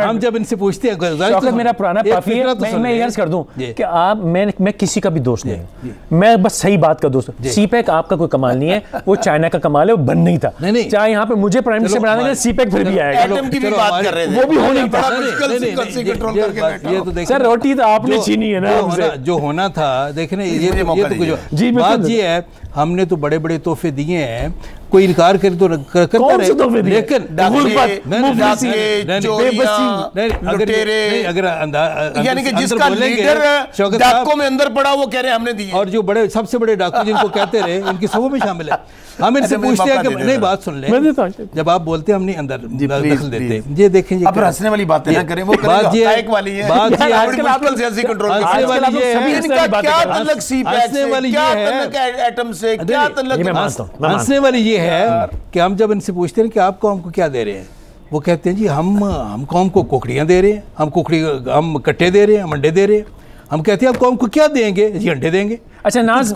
हम जब इनसे पूछते हैं, मेरा पुराना मैं अर्ज कर दूं कि आप मैं किसी का भी दोस्त नहीं, मैं बस सही बात का दोस्त। CPEC आपका कोई कमाल नहीं है, वो चाइना का कमाल है, वो बन नहीं था। चाहे यहाँ पे मुझे प्राइम मिनिस्टर बनाने के लिए CPEC फिर भी आएगा, वो भी हो नहीं था। ये तो सर रोटी तो आपने छीनी है ना, जो होना था। देखने ये तो कुछ बात ये है, हमने तो बड़े बड़े तोहफे दिए हैं, कोई इनकार करे तो करता रहे, लेकिन यानी कि जिसका लीडर डाकों में अंदर पड़ा वो कह रहे हैं हमने दिए, और जो बड़े सबसे बड़े डाकू जिनको कहते रहे इनकी सबों में शामिल है। हम इनसे पूछते हैं कि नहीं, बात सुन ले, जब आप बोलते हैं हम नहीं अंदर दखल देते, ये देखें, अब हंसने वाली बातें ना करें, वो बात ये वाली है, बात ये मुश्किल सियासी कंट्रोल हंसने वाली ये है, इनका क्या तल्लुक सीपैक से, क्या तल्लुक एटम से, क्या तल्लुक, हंसने वाली ये है कि हम जब इनसे पूछते हैं कि आप कौम को क्या दे रहे हैं, वो कहते हैं जी हम कौम को कोकड़ियाँ दे रहे हैं, हम कट्टे दे रहे हैं, हम अंडे दे रहे हैं। हम कहते हैं आप कौम को क्या देंगे जी, अंडे देंगे। अच्छा नाज, ये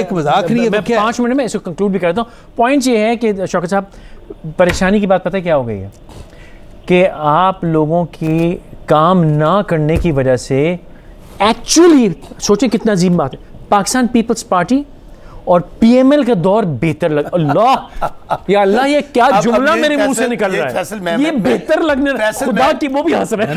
एक मजाक नहीं है, मैं 5 मिनट में इसको कंक्लूड भी करता हूँ। पॉइंट ये है कि शौकत साहब, परेशानी की बात पता है क्या हो गई है कि आप लोगों की काम ना करने की वजह से, एक्चुअली सोचें कितना अजीब बात है, पाकिस्तान पीपल्स पार्टी और पीएमएल का दौर बेहतर लग, अल्लाह या अल्लाह, ये क्या जुमला मेरे मुंह से निकल रहा है, ये बेहतर लगने, खुदा की वो भी हंस रहे हैं।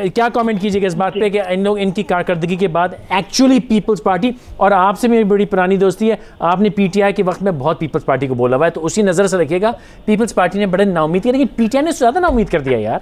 क्या कमेंट कीजिएगा इस बात पे कि इन लोग इनकी कारकर्दगी के बाद एक्चुअली पीपल्स पार्टी, और आपसे मेरी बड़ी पुरानी दोस्ती है, आपने पीटीआई के वक्त में बहुत पीपल्स पार्टी को बोला हुआ है, तो उसी नजर से रखिएगा, पीपल्स पार्टी ने बड़े नाउमीद किया, लेकिन पीटीआई ने ज्यादा नाउमीद कर दिया यार।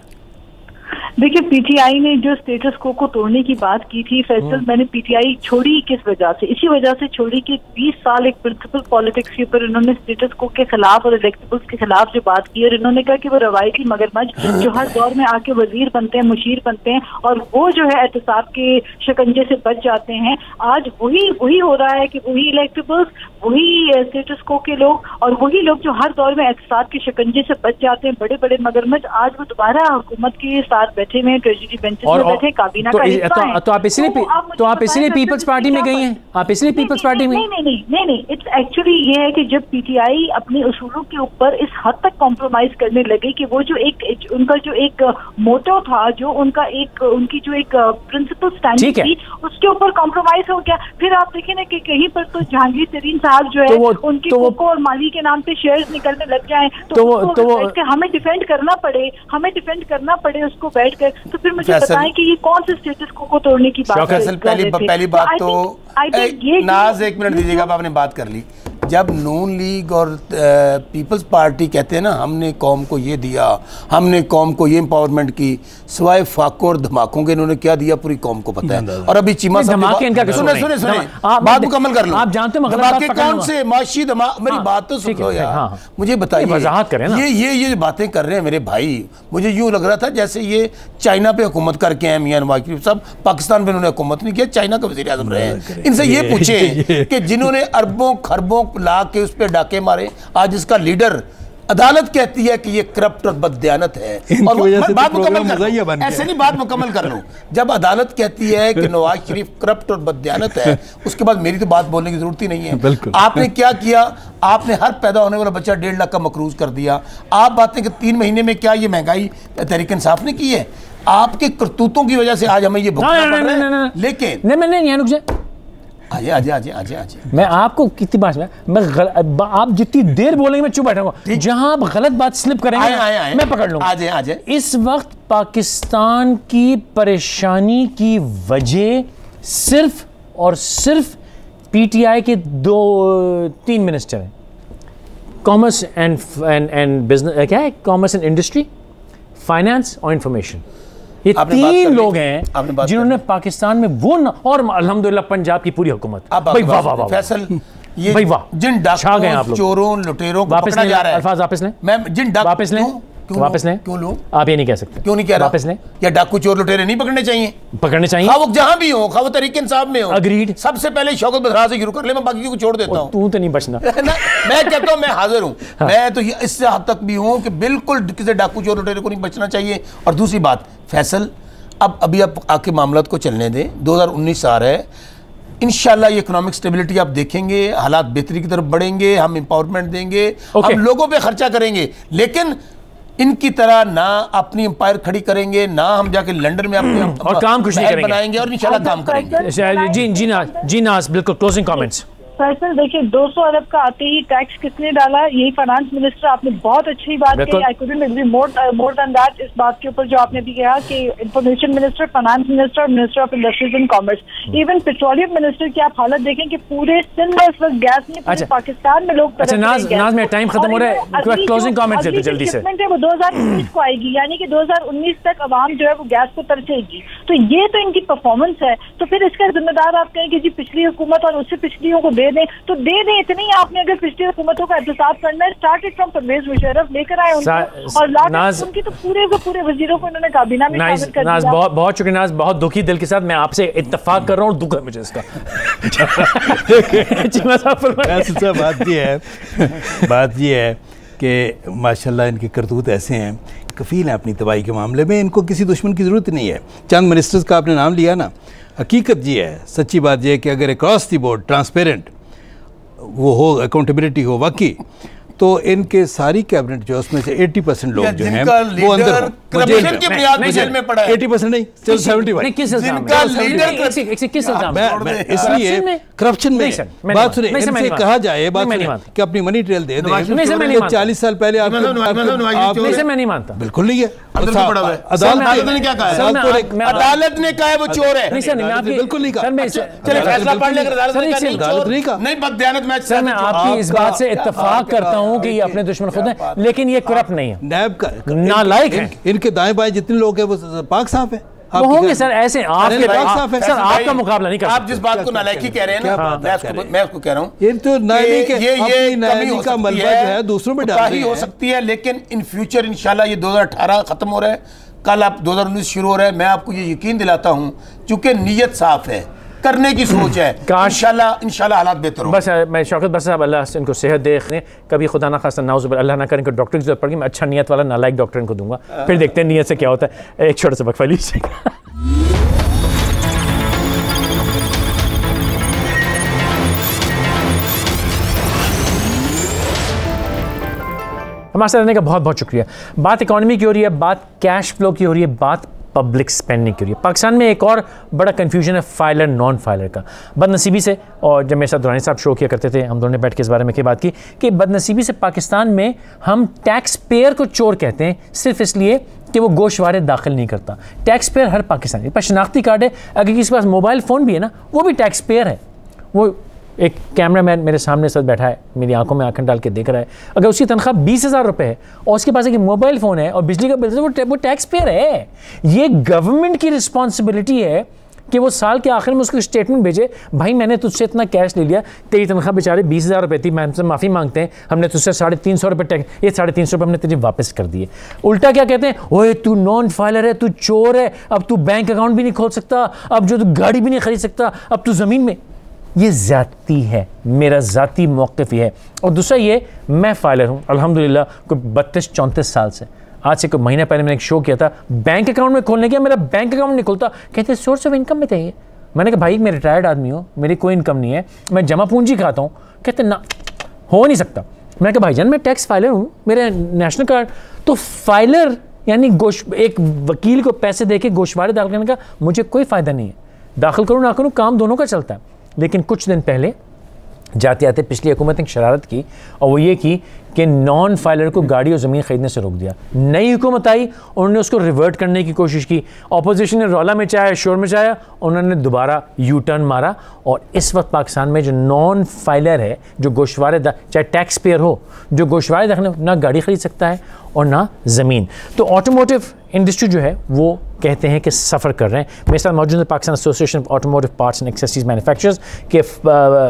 देखिए, पीटीआई ने जो स्टेटस को तोड़ने की बात की थी फैसल, मैंने पीटीआई छोड़ी किस वजह से, इसी वजह से छोड़ी कि 20 साल एक प्रिंसिपल पॉलिटिक्स के ऊपर इन्होंने स्टेटस को के खिलाफ और इलेक्टेबल्स के खिलाफ जो बात की, और इन्होंने कहा कि वो रवायती मगरमच्छ जो हर दौर में आके वजीर बनते हैं, मुशीर बनते हैं, और वो जो है एहतसाब के शिकंजे से बच जाते हैं। आज वही हो रहा है कि वही इलेक्टेबल्स, वही स्टेटस को के लोग, और वही लोग जो हर दौर में एहतसाब के शिकंजे से बच जाते हैं, बड़े बड़े मगरमच्छ, आज वो दोबारा हुकूमत के साथ बैठे हुए, ट्रेजरी बेंचेस में बैठे, काबीना का हिस्सा हैं। तो आप इसलिए पीपल्स पार्टी में गई हैं, आप इसलिए पीपल्स पार्टी में? नहीं, इट्स एक्चुअली ये है कि जब पीटीआई अपने उसूलों के ऊपर इस हद तक कॉम्प्रोमाइज करने लगे कि वो जो उनका जो एक मोटो था, जो उनकी जो एक प्रिंसिपल स्टैंडिंग थी, उसके ऊपर कॉम्प्रोमाइज हो गया। फिर आप देखें ना कि कहीं पर तो जहांगीर तरीन साहब जो है उनके कोको और माली के नाम पे शेयर्स निकलने लग जाए, तो हमें डिफेंड करना पड़े उसको बैठकर, तो फिर मुझे बताएं कि ये कौन से स्टेटस को तोड़ने की बात है। पहली बात तो नाज, 1 मिनट दीजिएगा, आपने बात कर ली। जब नून लीग और पीपल्स पार्टी कहते हैं ना हमने कौम को ये दिया, हमने कौम को ये एम्पावरमेंट की, सिवाय फाकों और धमाकों के इन्होंने क्या दिया पूरी कौम को पता है। और अभी चीमा साहब, सुने बात मुकम्मल कर लो, आप जानते हैं धमाके कौन से माशी धमाके, मेरी बात तो सुन लो यार, मुझे बताइए, वजाहत करें ना, ये बातें कर रहे हैं मेरे भाई, मुझे यूं लग रहा था जैसे ये चाइना पे हुकूमत करके हैं मियां नवाज शरीफ साहब, पाकिस्तान पे उन्होंने हुकूमत नहीं किया, चाइना का वज़ीर आज़म रहे हैं। इनसे ये पूछे कि जिन्होंने अरबों खरबों ला के उस पर डाके मारे, आज इसका लीडर, अदालत कहती है कि ये करप्ट और बददियानत है, और बात मुकम्मल कर लो, ऐसे नहीं, बात मुकम्मल कर लो। जब अदालत कहती है कि नवाज शरीफ करप्ट और बददियानत है, उसके बाद मेरी तो बात बोलने की जरूरत ही नहीं है। आपने क्या किया, आपने हर पैदा होने वाला बच्चा 1.5 लाख का मकरूज कर दिया। आप बातें कि 3 महीने में क्या ये महंगाई तहरीक इंसाफ ने की है? आपके करतूतों की वजह से आज हमें ये भुगतना पड़ रहा है। लेकिन आजे मैं आपको कितनी बात मैं आप जितनी देर बोलेंगे मैं चुप बैठूंगा, जहां आप गलत बात स्लिप करेंगे मैं पकड़ लूंगा। आजे इस वक्त पाकिस्तान की परेशानी की वजह सिर्फ और सिर्फ पीटीआई के 2-3 मिनिस्टर हैं, कॉमर्स एंड बिजनेस, क्या है, कॉमर्स एंड इंडस्ट्री, फाइनेंस और इंफॉर्मेशन। ये 3 लोग हैं जिन्होंने पाकिस्तान में वो और अल्हम्दुलिल्लाह पंजाब की पूरी हुकूमत, भाई वाह वाह वाह फैसल, ये भाई वाह, जिन डाकुओं, चोरों, लुटेरों को वापस पकड़ा जा रहा है, अल्फाज वापस लें, मैं जिन वापस लें, वापस लें, क्यों लूं? आप ये नहीं कह सकते, क्यों नहीं कह रहा? वापस लें। या डाकू चोर लुटेरे नहीं पकड़ने चाहिए? पकड़ने चाहिए, खा वो जहां भी हो, खा वो तरीके इंसाफ में हो। अग्रीड। सबसे पहले शौकत बदरा से शुरू कर ले, मैं बाकी को छोड़ देता हूं। तू तो नहीं बचना। मैं कहता हूं मैं हाजिर हूं। मैं तो इससे हद तक भी हूं कि बिल्कुल किसी डाकू चोर लुटेरे को नहीं बचना चाहिए। और दूसरी बात, फैसल, अब अभी आप आके मामलात को चलने दें, 2019 आ रहा है, इंशाल्लाह ये इकोनॉमिक स्टेबिलिटी आप देखेंगे, हालात बेहतरी की तरफ बढ़ेंगे, हम एम्पावरमेंट देंगे, हम लोगों पे खर्चा करेंगे, लेकिन इनकी तरह ना अपनी एम्पायर खड़ी करेंगे, ना हम जाके लंदन में अपने और काम कुछ नहीं करेंगे, बनाएंगे, और इंशाल्लाह काम करेंगे। जी नाज, बिल्कुल क्लोजिंग कमेंट्स। फैसल देखिए 200 अरब का आते ही टैक्स किसने डाला, यही फाइनेंस मिनिस्टर, आपने बहुत अच्छी बात कही, I couldn't agree more than that इस बात के ऊपर जो आपने भी कहा कि इंफॉर्मेशन मिनिस्टर, फाइनेंस मिनिस्टर और minister of industries and commerce, even petroleum minister की आप हालत देखें कि पूरे सिंध में इस वक्त गैस में पूरे पाकिस्तान में लोग नाज में टाइम खत्म हो रहा है, क्लोजिंग कमेंट देते जल्दी से। है वो 2019 को आएगी, यानी कि 2019 तक अवाम जो है वो गैस को तरसेगी, तो ये तो इनकी परफॉर्मेंस है। तो फिर इसका जिम्मेदार आप कहें कि जी पिछली हुकूमत और उससे पिछलियों को दे दें, तो दे दें। इतनी आपने अगर पिछली हुकूमतों का एहतसाब करना है, स्टार्टेड फ्रॉम परवेज मुशर्रफ लेकर आए उनको और लास्ट उनकी तो पूरे वजीरों को इन्होंने काबीना में शामिल कर दिया। बहुत शुक्रिया नाज, बहुत दुखी दिल के साथ मैं आपसे इत्तेफाक कर रहा हूँ, दुख है मुझे इसका। बात ये है कि माशाल्लाह इनके करतूत ऐसे हैं, कफील हैं अपनी तबाही के मामले में, इनको किसी दुश्मन की ज़रूरत नहीं है। चंद मिनिस्टर्स का आपने नाम लिया ना, हकीकत ये है, सच्ची बात ये है कि अगर अक्रॉस द बोर्ड ट्रांसपेरेंट वो हो, अकाउंटेबिलिटी हो वाकई, तो इनके सारी कैबिनेट जो उसमें से 80% लोग जो हैं वो अंदर करप्शन की बुनियाद पर जेल में पड़ा है। 80% नहीं, चलो 75। किस इल्जाम में? इसलिए करप्शन में बात सुनिए, इनसे कहा जाए बात कि अपनी मनी ट्रेल दे दें। 40 साल पहले आप मैं नहीं मानता, बिल्कुल नहीं है। अदालत ने क्या कहा? अदालत ने कहा है वो चोर है। बिल्कुल नहीं कहा। चलिए फैसला पढ़ लेकर अदालत ने कहा नहीं, बददियानत में। सर मैं आपकी इस बात से इत्तेफाक करता हूं कि ये अपने दुश्मन खुद हैं, लेकिन ये करप्ट नहीं है, नैब का नालायक है। इनके दाएं बाएं जितने लोग हैं वो पाक साफ है, वो होंगे सर ऐसे आपके पाक सर आपका मुकाबला नहीं कर सकते। आप जिस बात को नालायकी कह रहे हैं ना, मैं उसको कह रहा हूँ, ये तो नालायकी का मलबा जो है दूसरों में डाल ही हो सकती है, लेकिन इन फ्यूचर इंशाल्लाह ये 2018 खत्म हो रहा है, कल आप 2019 शुरू हो रहा है। मैं आपको ये यकीन दिलाता हूँ, चूंकि नीयत साफ है, करने की सोच है, इंशाल्लाह हालात बेहतर हो। बस मैं शौकत बस साहब अल्लाह इनको सेहत दे, कभी खुदा ना खास्ता नाउज़ुबिल्लाह अल्लाह ना करे इनको डॉक्टर की जरूरत पड़ेगी, मैं अच्छा नीयत वाला नालायक डॉक्टर इनको दूंगा, फिर देखते हैं नीयत से क्या होता है। एक छोटा सा वक्फा लीजिएगा। हमारे साथ रहने का बहुत बहुत शुक्रिया। बात इकॉनमी की हो रही है, बात कैश फ्लो की हो रही है, बात पब्लिक स्पेंडिंग की हो रही है। पाकिस्तान में एक और बड़ा कन्फ्यूजन है फाइलर नॉन फाइलर का। बदनसीबी से, और जब मेरे साथ दुरानी साहब शो किया करते थे, हम दोनों ने बैठ के इस बारे में बात की कि बदनसीबी से पाकिस्तान में हम टैक्स पेयर को चोर कहते हैं सिर्फ इसलिए कि वो गोशवारे दाखिल नहीं करता। टैक्स पेयर हर पाकिस्तानी पर शनाख्ती कार्ड है, अगर किसी के पास मोबाइल फ़ोन भी है ना, वो भी टैक्स पेयर है। वो एक कैमरा मैन मेरे सामने साथ बैठा है, मेरी आंखों में आंखें डाल के देख रहा है, अगर उसकी तनख्वाह 20,000 रुपये है और उसके पास एक मोबाइल फ़ोन है और बिजली का बिल है, वो टैक्स पेयर है। ये गवर्नमेंट की रिस्पॉन्सिबिलिटी है कि वो साल के आखिर में उसको स्टेटमेंट भेजे, भाई मैंने तुझसे इतना कैश ले लिया, तेरी तनख्वाह बेचारे 20,000 रुपये थी, मैं हमसे माफ़ी मांगते हैं, हमने तुझसे 350 रुपये टैक्स, ये 350 रुपये हमने तुझे वापस कर दिए। उल्टा क्या कहते हैं, ओए तू नॉन फाइलर है, तू चोर है, अब तू बैंक अकाउंट भी नहीं खोल सकता, अब जो तू गाड़ी भी नहीं खरीद सकता, अब तू ज़मीन में। ये ज़ाती है, मेरा ज़ाती मौक़िफ़ ये है। और दूसरा ये, मैं फाइलर हूँ अल्हम्दुलिल्लाह कोई 32-34 साल से। आज से कोई महीना पहले मैंने एक शो किया था, बैंक अकाउंट में खोलने गया, मेरा बैंक अकाउंट नहीं खुलता। कहते सोर्स ऑफ इनकम में चाहिए। मैंने कहा भाई मैं रिटायर्ड आदमी हूँ, मेरी कोई इनकम नहीं है, मैं जमा पूंजी खाता हूँ। कहते ना, हो नहीं सकता। मैंने कहा भाईजान मैं टैक्स फाइलर हूँ, मेरा नेशनल कार्ड। तो फाइलर यानी एक वकील को पैसे दे के गोशवारे दाखिल करने का मुझे कोई फ़ायदा नहीं है। दाखिल करूँ ना करूँ, काम दोनों का चलता है। लेकिन कुछ दिन पहले जाते आते पिछली हुकूमत ने शरारत की, और वो ये की कि नॉन फाइलर को गाड़ी और ज़मीन ख़रीदने से रोक दिया। नई हुकूमत आई, उन्होंने उसको रिवर्ट करने की कोशिश की, अपोजिशन ने रौला मचाया, शोर मचाया, उन्होंने दोबारा यू टर्न मारा। और इस वक्त पाकिस्तान में जो नॉन फाइलर है, जो गोशवारे चाहे टैक्स पेयर हो, जो गोशवारे दाखिल ना गाड़ी ख़रीद सकता है और ना ज़मीन। तो ऑटोमोटिव इंडस्ट्री जो है वो कहते हैं कि सफ़र कर रहे हैं। मेरे साथ मौजूद है Pakistan association of automotive parts and accessories manufacturers के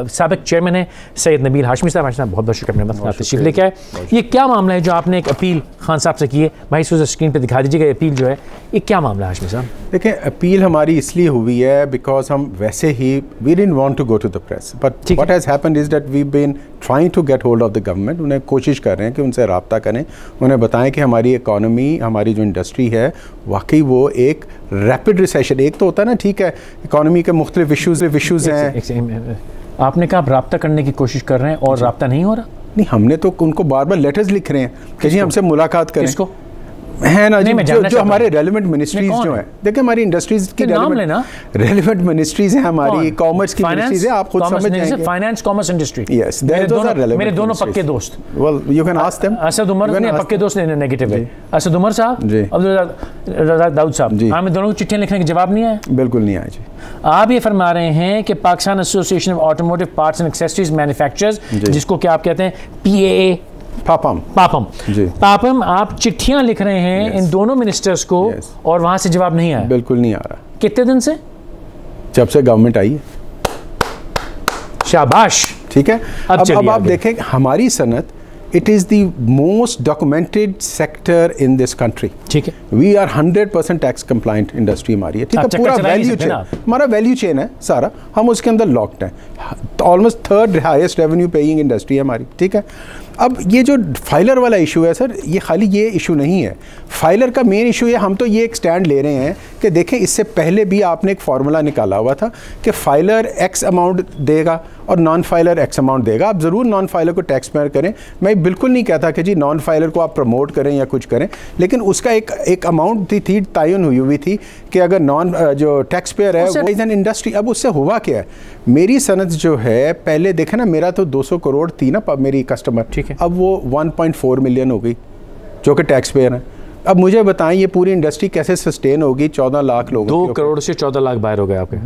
साबिक चेयरमैन हैं सैयद नबील हाशमी साहब। बहुत बहुत शुक्रिया अपने तशरीफ़ लेके आए। ये क्या मामला है जो आपने एक अपील खान साहब से की है? भाई इसको स्क्रीन पे दिखा दीजिएगा, ये अपील जो है ये क्या मामला है हाशमी साहब? देखें, अपील हमारी इसलिए हुई है बिकॉज हम वैसे ही we didn't want to go to the press, but what has happened is that we been trying to get hold of the government. उन्हें कोशिश कर रहे हैं कि उनसे रब्ता करें, उन्हें बताएं कि हमारी इकॉनमी, हमारी जो इंडस्ट्री है वाकई वो एक रैपिड रिसेशन, एक तो होता है ना, ठीक है इकॉनमी के मुख्तलिफ इशूज़ हैं। आपने कहा आप रब्ता करने की कोशिश कर रहे हैं और रब्ता नहीं हो रहा? नहीं, हमने तो उनको बार बार लेटर्स लिख रहे हैं कि जी हमसे मुलाकात करें। किसको? है ना जी, जो हमारे रेलेवेंट मिनिस्ट्रीज जो हैं, देखिए हमारी इंडस्ट्रीज की रेलेवेंट मिनिस्ट्रीज हैं, हमारी कॉमर्स की मिनिस्ट्रीज हैं, आप खुद समझ जाएंगे। फाइनेंस, कॉमर्स, इंडस्ट्री, यस, मेरे दोनों पक्के दोस्त, well you can ask them. Asad Umar ने पक्के दोस्त ने नेगेटिव है, असद उमर साहब, अब्दुल दाऊद साहब, हमें दोनों को चिट्ठियां लिखने के जवाब नहीं आए, बिल्कुल नहीं आए जी। आप ये फरमा रहे हैं कि Pakistan association of automotive parts and accessories manufacturers, जिसको क्या आप कहते हैं, PAA, पापम, आप चिट्ठियां लिख रहे हैं इन दोनों मिनिस्टर्स को और वहां से जवाब नहीं आया? बिल्कुल नहीं आ रहा। कितने दिन से? जब से गवर्नमेंट आई है। शाबाश, ठीक है। अब आप देखें हमारी Sanat, it is the most documented sector in this country. ठीक है। We are 100% tax compliant industry हमारी है, ठीक है। पूरा वैल्यू चेन, हमारा वैल्यू चेन है सारा, हम उसके अंदर लॉक्ड हैं। Almost third highest revenue paying industry है हमारी, ठीक है। अब ये जो फाइलर वाला इशू है सर, ये खाली ये इशू नहीं है, फाइलर का मेन इशू है, हम तो ये एक स्टैंड ले रहे हैं कि देखें इससे पहले भी आपने एक फार्मूला निकाला हुआ था कि फाइलर एक्स अमाउंट देगा और नॉन फाइलर एक्स अमाउंट देगा। आप ज़रूर नॉन फाइलर को टैक्स पेयर करें, मैं बिल्कुल नहीं कहता कि जी नॉन फाइलर को आप प्रमोट करें या कुछ करें, लेकिन उसका एक अमाउंट थी तयन हुई थी कि अगर नॉन जो टैक्स पेयर है वो इज एन इंडस्ट्री। अब उससे हुआ क्या है, मेरी सनत जो है, पहले देखे ना, मेरा तो 200 करोड़ थी ना मेरी कस्टमर, ठीक है, अब वो 1.4 मिलियन हो गई जो कि टैक्स पेयर है। अब मुझे बताएं ये पूरी इंडस्ट्री कैसे सस्टेन होगी 14 लाख लोगों 2 करोड़ से 14 लाख बाहर हो गए आपके,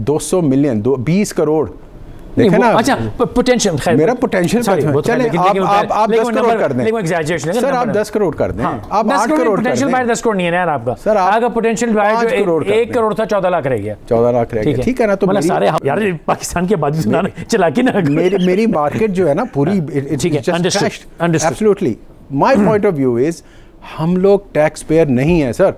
200 मिलियन 20 करोड़, देखें ना। अच्छा, पोटेंशियल, मेरा पोटेंशियल चले आप 10 करोड़ कर दें सर, आप 10 करोड़ कर दें, आप 8 करोड़, पोटेंशियल बाहर 10 करोड़ नहीं है यार आपका सर, आपका पोटेंशियल बाहर 1 करोड़ था 14 लाख रह गया, 14 लाख रह गया, ठीक है ना। तो मतलब सारे यार पाकिस्तान की आबादी सुनाना चला के ना, मेरी मार्केट जो है ना पूरी, ठीक है, absolutely my point of view is हम लोग टैक्स पेयर नहीं हैं सर,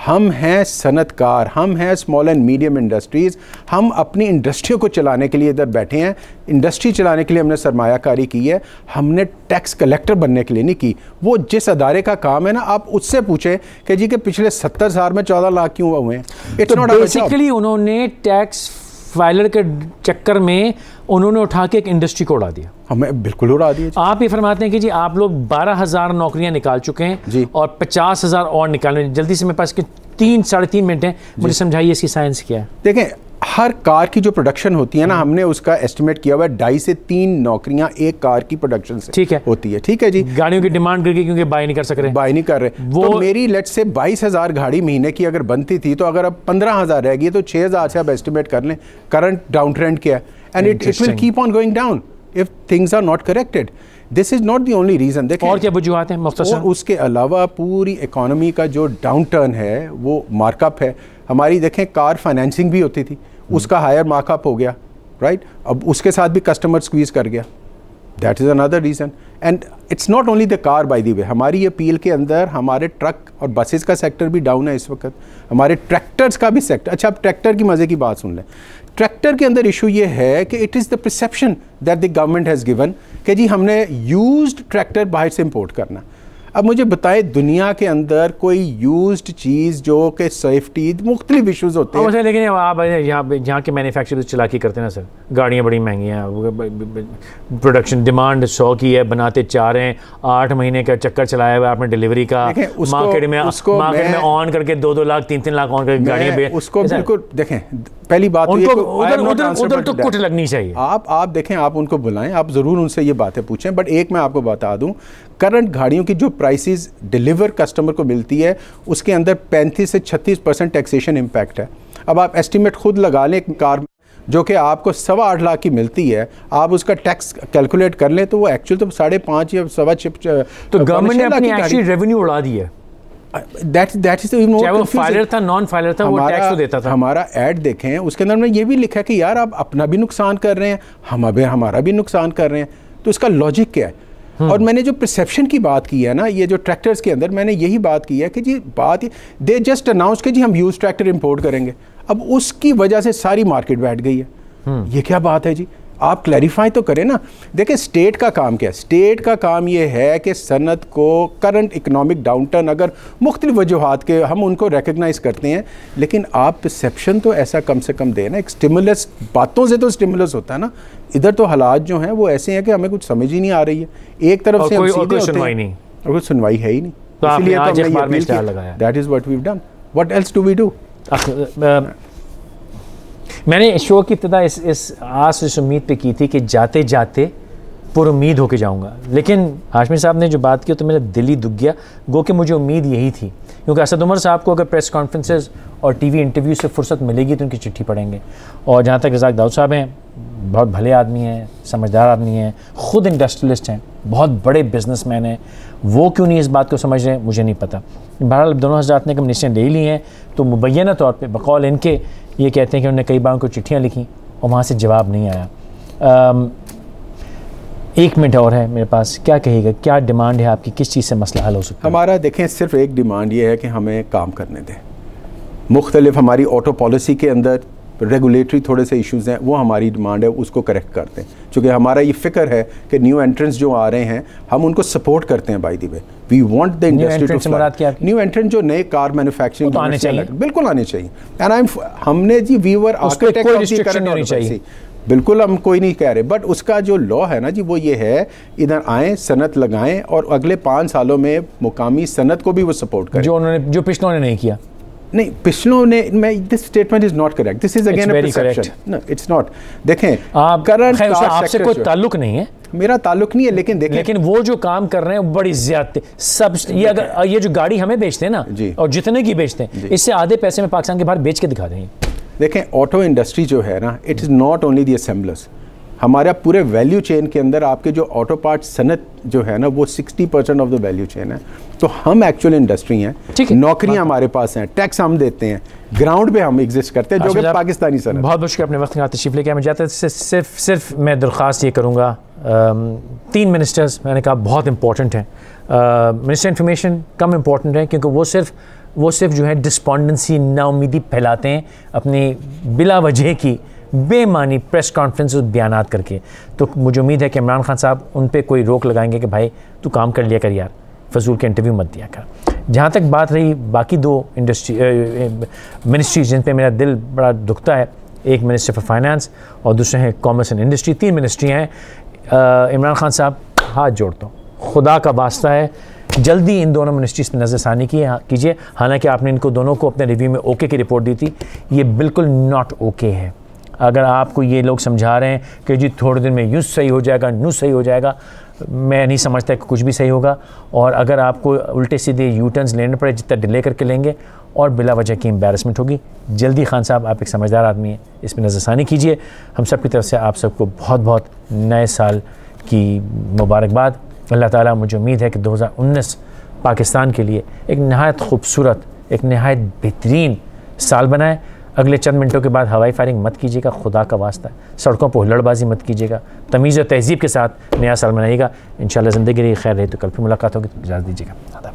हम हैं सनतकार, हम हैं स्मॉल एंड मीडियम इंडस्ट्रीज़, हम अपनी इंडस्ट्री को चलाने के लिए इधर बैठे हैं। इंडस्ट्री चलाने के लिए हमने सरमायाकारी की है, हमने टैक्स कलेक्टर बनने के लिए नहीं की। वो जिस अदारे का काम है ना, आप उससे पूछें कि जी के पिछले 70 साल में 14 लाख क्यों हुए हैं। इट्स नॉट बेसिकली उन्होंने टैक्स फाइलर के चक्कर में उन्होंने उठा के एक इंडस्ट्री को उड़ा दिया, हमें बिल्कुल उड़ा दिया। आप ये फरमाते हैं कि जी आप लोग 12,000 नौकरियां निकाल चुके हैं जी, और 50,000 और निकालने। जल्दी से मेरे पास 3-3.5 मिनट हैं, मुझे समझाइए इसकी साइंस क्या है। देखें, हर कार की जो प्रोडक्शन होती है ना, हमने उसका एस्टिमेट किया हुआ है 2.5 से 3 नौकरियां एक कार की प्रोडक्शन से, ठीक है, होती है, ठीक है जी। गाड़ियों की डिमांड करके क्योंकि बाय नहीं कर सक रहे, बाय नहीं कर रहे, वो तो मेरी लेट्स से 22,000 गाड़ी महीने की अगर बनती थी, तो अगर अब 15,000 रह गई तो 6,000 से आप एस्टिमेट कर लें करंट डाउन ट्रेंड क्या है, and it will keep on going down if things are not corrected. This is not the only reason. देखिए और क्या वजूहात हैं मुख्तसर? और उसके अलावा पूरी इकोनॉमी का जो डाउन टर्न है वो मार्कअप है हमारी। देखें, कार फाइनेंसिंग भी होती थी, उसका हायर मार्कअप हो गया, राइट। अब उसके साथ भी कस्टमर स्क्वीज कर गया, that is another reason. And it's not only the car bye the वे, हमारी अपील के अंदर हमारे ट्रक और बसेस का सेक्टर भी डाउन है इस वक्त, हमारे ट्रैक्टर्स का भी सेक्टर। अच्छा, अब ट्रैक्टर की मज़े की बात सुन लें। ट्रैक्टर के अंदर इशू ये है कि it is the perception that the government has given कि जी हमने यूज्ड ट्रैक्टर बाहर से इंपोर्ट करना। अब मुझे बताएं, दुनिया के अंदर कोई यूज्ड चीज़ जो कि सेफ्टी मुख्तलिफ इशूज़ होते हैं, लेकिन आप यहाँ के मैन्युफैक्चरर्स चलाकी करते हैं ना सर, गाड़ियाँ बड़ी महंगी हैं, प्रोडक्शन डिमांड 100 की है, बनाते 4 हैं, 8 महीने का चक्कर चलाया हुआ आपने डिलीवरी का, मार्केट में ऑन करके 2-2 लाख 3-3 लाख ऑन करके गाड़ियाँ, उसको बिल्कुल देखें। पहली बात उधर तो कुट लगनी चाहिए। आप देखें, आप उनको बुलाएं, आप ज़रूर उनसे ये बातें पूछें। बट एक मैं आपको बता दूं, करंट गाड़ियों की जो प्राइसेस डिलीवर कस्टमर को मिलती है उसके अंदर 35 से 36% टैक्सेशन इम्पैक्ट है। अब आप एस्टिमेट खुद लगा लें, कार जो कि आपको 8.25 लाख की मिलती है, आप उसका टैक्स कैलकुलेट कर लें तो वो एक्चुअल तो 5.5 या 7.25। तो गवर्नमेंट ने अपनी एक्चुअली रेवेन्यू उड़ा दी है। That is चाहे वो फाइलर था, नॉन फाइलर था, वो टैक्स तो देता था। हमारा ऐड देखें, उसके अंदर में ये भी लिखा है कि यार आप अपना भी नुकसान कर रहे हैं, हमारा भी नुकसान कर रहे हैं। तो इसका लॉजिक क्या है? और मैंने जो परसेप्शन की बात की है ना, ये जो ट्रैक्टर्स के अंदर मैंने यही बात की है कि जी बात दे जस्ट अनाउंस कि जी हम यूज ट्रैक्टर इंपोर्ट करेंगे। अब उसकी वजह से सारी मार्केट बैठ गई है। ये क्या बात है जी? आप क्लैरिफाई तो करें ना। देखिए, स्टेट का काम क्या है? स्टेट का काम ये है कि सनत को करंट इकनॉमिक डाउनटर्न अगर मुख्तलिफ वजूहात के हम उनको रिकग्नाइज़ करते हैं, लेकिन आप परसेप्शन तो ऐसा कम से कम देना। एक स्टिमुलस, बातों से तो स्टिमुलस होता है ना, इधर तो हालात जो हैं वो ऐसे हैं कि हमें कुछ समझ ही नहीं आ रही है। एक तरफ से हम सीधे होते हैं और कोई सुनवाई है ही नहीं। तो आपने आज अखबार में स्टार लगाया। That is what we have done, what else do we do. मैंने शो की इब्तिदा इस आस इस उम्मीद पे की थी कि जाते जाते पुरुम्मीद होके जाऊंगा, लेकिन हाशमी साहब ने जो बात की तो मेरा दिल ही दुख गया। गो कि मुझे उम्मीद यही थी, क्योंकि असद उमर साहब को अगर प्रेस कॉन्फ्रेंसेस और टीवी इंटरव्यू से फुर्सत मिलेगी तो उनकी चिट्ठी पढ़ेंगे। और जहाँ तक रज़ाक दाऊद साहब हैं, बहुत भले आदमी हैं, समझदार आदमी हैं, ख़ुद इंडस्ट्रियलिस्ट हैं, बहुत बड़े बिजनेसमैन हैं, वो क्यों नहीं इस बात को समझ रहे हैं मुझे नहीं पता। बहरहाल दोनों हज़रात ने कम्युनिकेशन ले ली हैं, तो मुबैना तौर पर बकौल इनके ये कहते हैं कि उन्होंने कई बार उनको चिट्ठियाँ लिखी और वहाँ से जवाब नहीं आया। 1 मिनट और है मेरे पास, क्या कहिएगा, क्या डिमांड है आपकी, किस चीज़ से मसला हल हो सकता है? हमारा देखें सिर्फ एक डिमांड ये है कि हमें काम करने दें। मुख्तलिफ हमारी ऑटो पॉलिसी के अंदर रेगुलेटरी थोड़े से इश्यूज़ हैं, वो हमारी डिमांड है, उसको करेक्ट करते हैं। चूँकि हमारा ये फिक्र है कि न्यू एंट्रेंट्स जो आ रहे हैं हम उनको सपोर्ट करते हैं। By the way we want the industry to new entrant, जो नए कार मैन्युफैक्चरिंग आने चाहिए, बिल्कुल आने चाहिए। एंड हमने जी we were architect of the current policy, बिल्कुल हम कोई नहीं कह रहे, बट उसका जो लॉ है ना जी वो ये है, इधर आएँ, सनत लगाएं और अगले 5 सालों में मुकामी सनत को भी वो सपोर्ट करें, जो पिछलों ने नहीं किया। नहीं, पिछलों ने, this statement is not correct, this is again a perception, no it's not. देखें आप करंट आपसे कोई ताल्लुक नहीं है, मेरा ताल्लुक नहीं है, लेकिन देखें, लेकिन वो जो काम कर रहे हैं बड़ी ज्यादा सब ये अगर ये जो गाड़ी हमें बेचते हैं ना और जितने की बेचते हैं, इससे आधे पैसे में पाकिस्तान के बाहर बेच के दिखा देंगे। देखें ऑटो इंडस्ट्री जो है ना, it is not only the assemblers, हमारा पूरे वैल्यू चेन के अंदर आपके जो ऑटो पार्ट सनत जो है ना वो 60% ऑफ द वैल्यू चेन है। तो हम एक्चुअल इंडस्ट्री हैं, नौकरियां हमारे पास हैं, टैक्स हम देते हैं, ग्राउंड पे हम एग्जिस्ट करते हैं, जो कि पाकिस्तानी सनत। बहुत बहुत शुक्रिया अपने वक्त का तशरीफ लेके मैं जाता है। सिर्फ मैं दरख्वास्त ये करूँगा, 3 मिनिस्टर्स मैंने कहा बहुत इंपॉर्टेंट हैं। मिनिस्टर इन्फॉर्मेशन कम इम्पॉर्टेंट है क्योंकि वो सिर्फ जो है डिस्पॉन्डेंसी, नाउमीदी फैलाते हैं अपनी बिला वजह की बेमानी प्रेस कॉन्फ्रेंस और बयानात करके। तो मुझे उम्मीद है कि इमरान खान साहब उन पे कोई रोक लगाएंगे कि भाई तू काम कर लिया कर यार, फजूल के इंटरव्यू मत दिया कर। जहाँ तक बात रही बाकी 2 मिनिस्ट्रीज जिन पे मेरा दिल बड़ा दुखता है, एक मिनिस्टर फॉर फाइनेंस और दूसरे हैं कॉमर्स एंड इंडस्ट्री, 3 मिनिस्ट्रियाँ हैं। इमरान खान साहब हाथ जोड़ता हूँ, खुदा का वास्ता है जल्दी इन दोनों मिनिस्ट्रीज़ पर नज़रसानी कीजिए। हालांकि आपने इनको दोनों को अपने रिव्यू में ओके की रिपोर्ट दी थी, ये बिल्कुल नॉट ओके है। अगर आपको ये लोग समझा रहे हैं कि जी थोड़े दिन में यूँ सही हो जाएगा, नू सही हो जाएगा, मैं नहीं समझता कि कुछ भी सही होगा। और अगर आपको उल्टे सीधे यू टर्न्स लेने पड़े, जितना डिले करके लेंगे और बिला वजह की एम्बेरसमेंट होगी। जल्दी खान साहब आप एक समझदार आदमी हैं, इस पर नज़रसानी कीजिए। हम सब की तरफ से आप सबको बहुत बहुत नए साल की मुबारकबाद। अल्लाह ताला, मुझे उम्मीद है कि 2019 पाकिस्तान के लिए एक नहायत खूबसूरत, एक नहायत बेहतरीन साल बनाए। अगले चंद मिनटों के बाद हवाई फायरिंग मत कीजिएगा, खुदा का वास्ता है। सड़कों पर हुल्लड़बाजी मत कीजिएगा, तमीज़ और तहज़ीब के साथ नया साल मनाइएगा। इंशाअल्लाह ज़िंदगी रही, खैर रही तो कल फिर मुलाकात होगी। तो इजाज़त दीजिएगा।